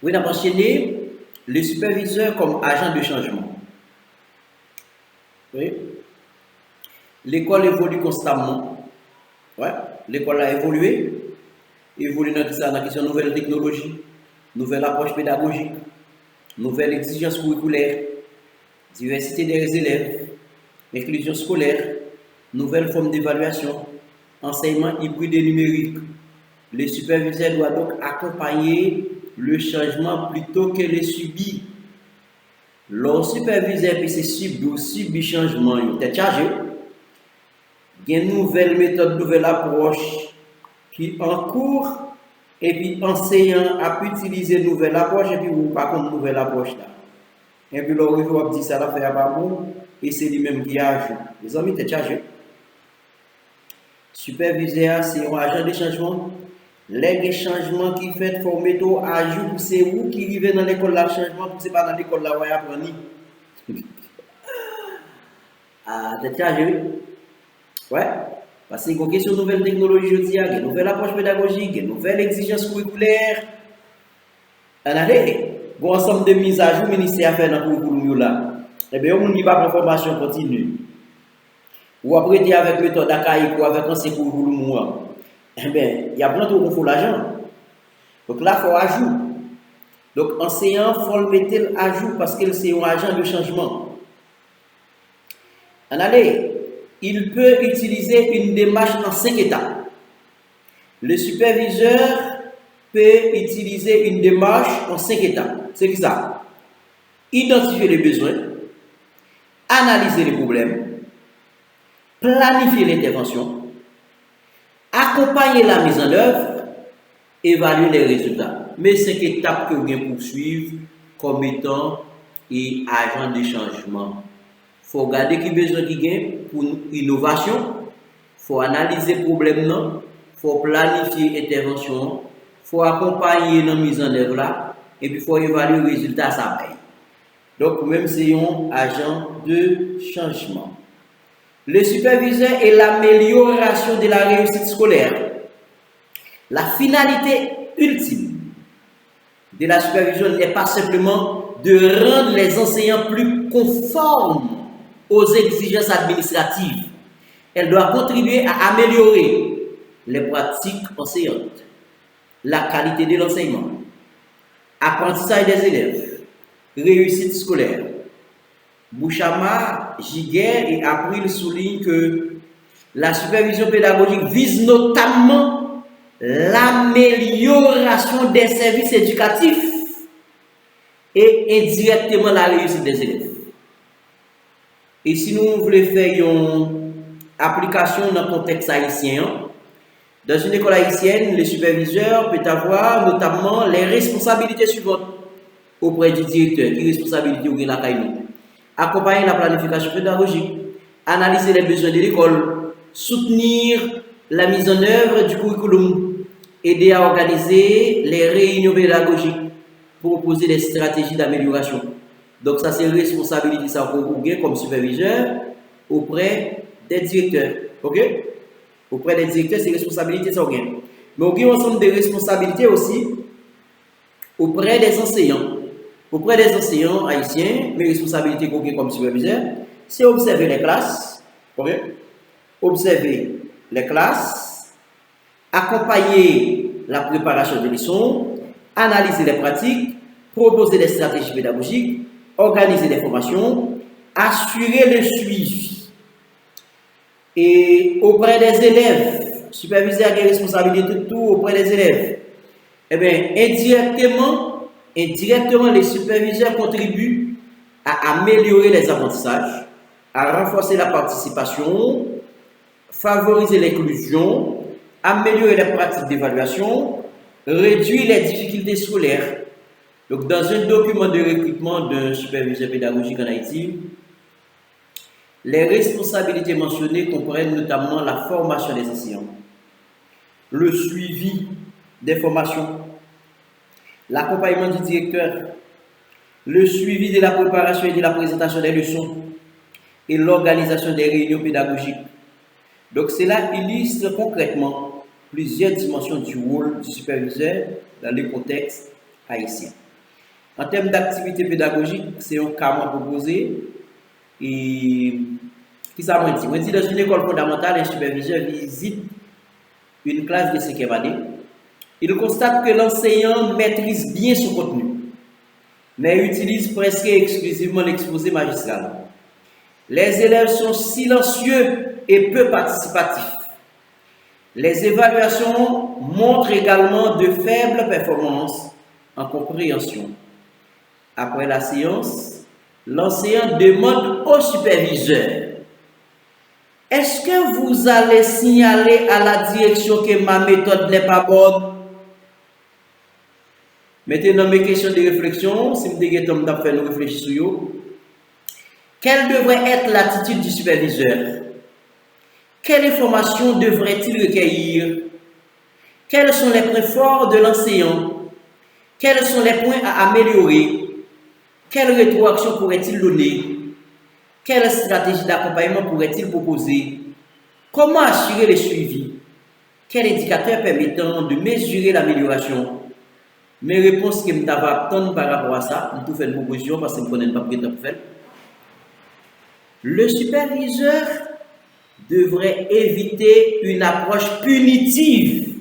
Oui, on a mentionné le superviseur comme agent de changement. Oui. L'école évolue constamment. Ouais. L'école a évolué. Évolue dans la question de nouvelles technologies, nouvelle approche pédagogique, nouvelles exigences curriculaires, diversité des élèves, inclusion scolaire, nouvelles formes d'évaluation, enseignement hybride et numérique. Le superviseur doit donc accompagner le changement plutôt que le subir. Le superviseur peut subir changement, il est chargé. Il y a une nouvelle méthode, nouvelle approche qui en cours et puis enseignant a pu utiliser une nouvelle approche et puis ou pas comme nouvelle approche là. Et puis le riveau dit ça la fait pas bon et c'est lui-même qui ajoute. Les amis t'es chargé. Superviseur c'est un agent de changement. Les changements qui fait former toi ajout c'est où qui arrive dans l'école là changement pour c'est pas dans l'école là où apprendre. Ah t'es chargé. Ouais. Parce qu'il y a une question de nouvelles technologies, il y a une nouvelle approche pédagogique, une nouvelle exigence curriculaire. On a un ensemble de mises à jour, le ministère a fait dans le curriculum là. Eh bien, on n'y va pas en formation continue. Ou après, il y a avec méthode archaïque ou avec un curriculum. Eh bien, il y a plein de gens qui font l'argent. Donc là, il faut ajouter. Donc, enseignant, il faut le mettre à jour parce que c'est un agent de changement. On a il peut utiliser une démarche en 5 étapes. Le superviseur peut utiliser une démarche en 5 étapes. C'est ça. Identifier les besoins, analyser les problèmes, planifier l'intervention, accompagner la mise en œuvre, évaluer les résultats. Mais 5 étapes que vous pouvez poursuivre comme étant et agent de changement. Il faut regarder qui besoin qui gagne pour l'innovation, il faut analyser le problème, il faut planifier l'intervention, il faut accompagner la mise en œuvre là, et puis il faut évaluer le résultat ça paye. Donc même c'est un agent de changement. Le superviseur est l'amélioration de la réussite scolaire. La finalité ultime de la supervision n'est pas simplement de rendre les enseignants plus conformes aux exigences administratives. Elle doit contribuer à améliorer les pratiques enseignantes, la qualité de l'enseignement, apprentissage des élèves, réussite scolaire. Bouchama, Giguer et April soulignent que la supervision pédagogique vise notamment l'amélioration des services éducatifs et indirectement la réussite des élèves. Et si nous voulons faire une application dans le contexte haïtien, Dans une école haïtienne, le superviseur peut avoir notamment les responsabilités suivantes auprès du directeur. Qui responsabilité ou la caille? Accompagner la planification pédagogique, analyser les besoins de l'école, soutenir la mise en œuvre du curriculum, aider à organiser les réunions pédagogiques, proposer des stratégies d'amélioration. Donc ça c'est responsabilité ça comme superviseur auprès des directeurs. OK? Auprès des directeurs, c'est responsabilité ça. Mais il y a un ensemble de responsabilités aussi auprès des enseignants. Auprès des enseignants haïtiens, mes responsabilités comme superviseur, c'est observer les classes, okay? Observer les classes, accompagner la préparation des leçons, analyser les pratiques, proposer des stratégies pédagogiques, organiser des formations, assurer le suivi. Et auprès des élèves, superviseur a des responsabilités de tout auprès des élèves. Eh bien, indirectement, les superviseurs contribuent à améliorer les apprentissages, à renforcer la participation, favoriser l'inclusion, améliorer les pratiques d'évaluation, réduire les difficultés scolaires. Donc, dans un document de recrutement d'un superviseur pédagogique en Haïti, les responsabilités mentionnées comprennent notamment la formation des enseignants, le suivi des formations, l'accompagnement du directeur, le suivi de la préparation et de la présentation des leçons et l'organisation des réunions pédagogiques. Donc cela illustre concrètement plusieurs dimensions du rôle du superviseur dans le contexte haïtien. En termes d'activité pédagogique, c'est un cas proposé et qui ça m'a dit? Moi, dit dans une école fondamentale, un superviseur visite une classe de 5e année. Il constate que l'enseignant maîtrise bien son contenu, mais utilise presque exclusivement l'exposé magistral. Les élèves sont silencieux et peu participatifs. Les évaluations montrent également de faibles performances en compréhension. Après la séance, l'enseignant demande au superviseur: est-ce que vous allez signaler à la direction que ma méthode n'est pas bonne? Mettez dans mes questions de réflexion, si vous avez fait nous réfléchir sur vous. Quelle devrait être l'attitude du superviseur? Quelle information devrait-il recueillir? Quels sont les points forts de l'enseignant? Quels sont les points à améliorer? Quelle rétroaction pourrait-il donner? Quelle stratégie d'accompagnement pourrait-il proposer? Comment assurer le suivi? Quel indicateur permettant de mesurer l'amélioration? Mes réponses que je vais attendre par rapport à ça, je vais faire une proposition parce que je ne connais pas pour faire. Le superviseur devrait éviter une approche punitive.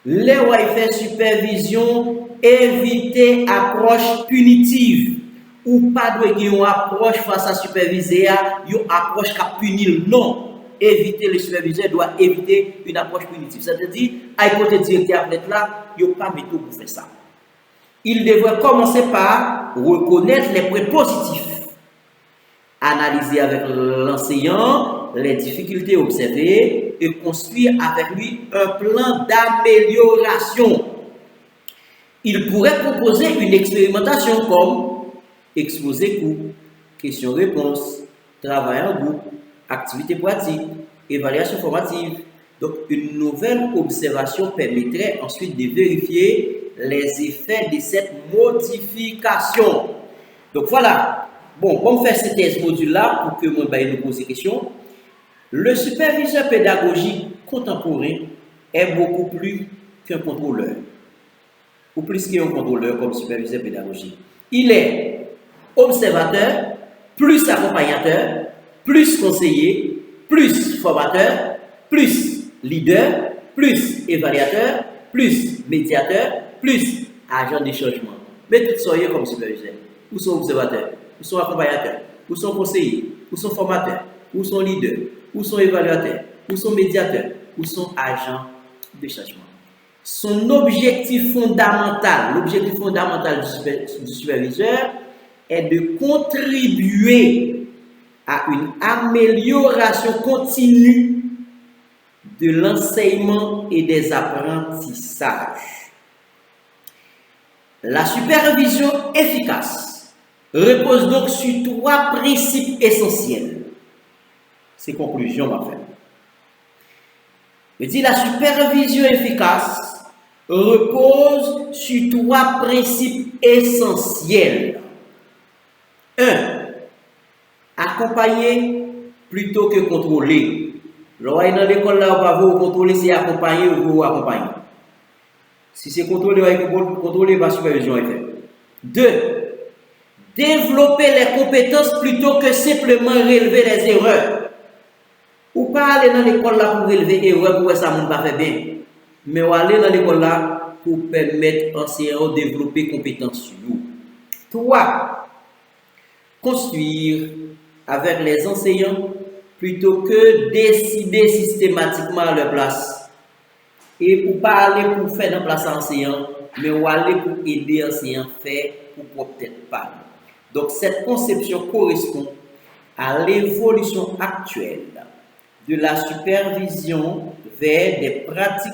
Les Wi-Fi supervision, éviter approche punitive. Ou pas de une approche face à superviseur, une approche qui punit. Non. Éviter le superviseur doit éviter une approche punitive. C'est-à-dire, à côté directeur là, il n'y a pas de méthode pour faire ça. Il devrait commencer par reconnaître les points positifs, analyser avec l'enseignant les difficultés observées et construire avec lui un plan d'amélioration. Il pourrait proposer une expérimentation comme exposé cours, questions-réponses, travail en groupe, activité pratique, évaluation formative. Donc, une nouvelle observation permettrait ensuite de vérifier les effets de cette modification. Donc, voilà. Bon, on fait ce module-là pour que moi, nous pose des questions. Le superviseur pédagogique contemporain est beaucoup plus qu'un contrôleur. Ou plus qu'un contrôleur comme superviseur pédagogique. Il est observateur, plus accompagnateur, plus conseiller, plus formateur, plus leader, plus évaluateur, plus médiateur, plus agent de changement. Mais tout soyez comme superviseur. Ou sont observateurs, ou sont accompagnateurs, ou sont conseillers, ou sont formateurs, ou sont leaders, ou sont évaluateurs, ou sont médiateurs, ou sont agents de changement. Son objectif fondamental, du superviseur est de contribuer à une amélioration continue de l'enseignement et des apprentissages. La supervision efficace repose donc sur trois principes essentiels. C'est conclusion, ma frère. Je dis la supervision efficace repose sur trois principes essentiels. 1. Accompagner plutôt que contrôler. Lorsque dans l'école là, on va vous contrôler, c'est accompagner ou vous accompagner. Si c'est contrôler, contrôler, la supervision est faite. 2. Développer les compétences plutôt que simplement relever les erreurs. Ou pas aller dans l'école là pour relever les erreurs pour que ça ne va pas faire bien. Mais ou aller dans l'école là pour permettre aux enseignants de développer les compétences sur nous. 3. Construire avec les enseignants plutôt que décider systématiquement à leur place. Et pour pas aller pour faire dans place enseignant, mais ou aller pour aider enseignant à faire pour peut-être pas. Donc cette conception correspond à l'évolution actuelle de la supervision vers des pratiques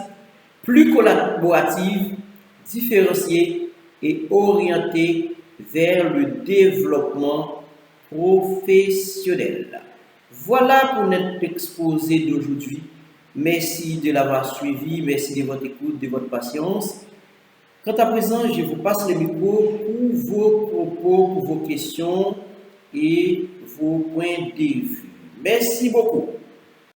plus collaboratives, différenciées et orientées vers le développement professionnel. Voilà pour notre exposé d'aujourd'hui. Merci de l'avoir suivi, merci de votre écoute, de votre patience. Quant à présent, je vous passe le micro pour vos propos, pour vos questions et vos points de vue. Merci beaucoup.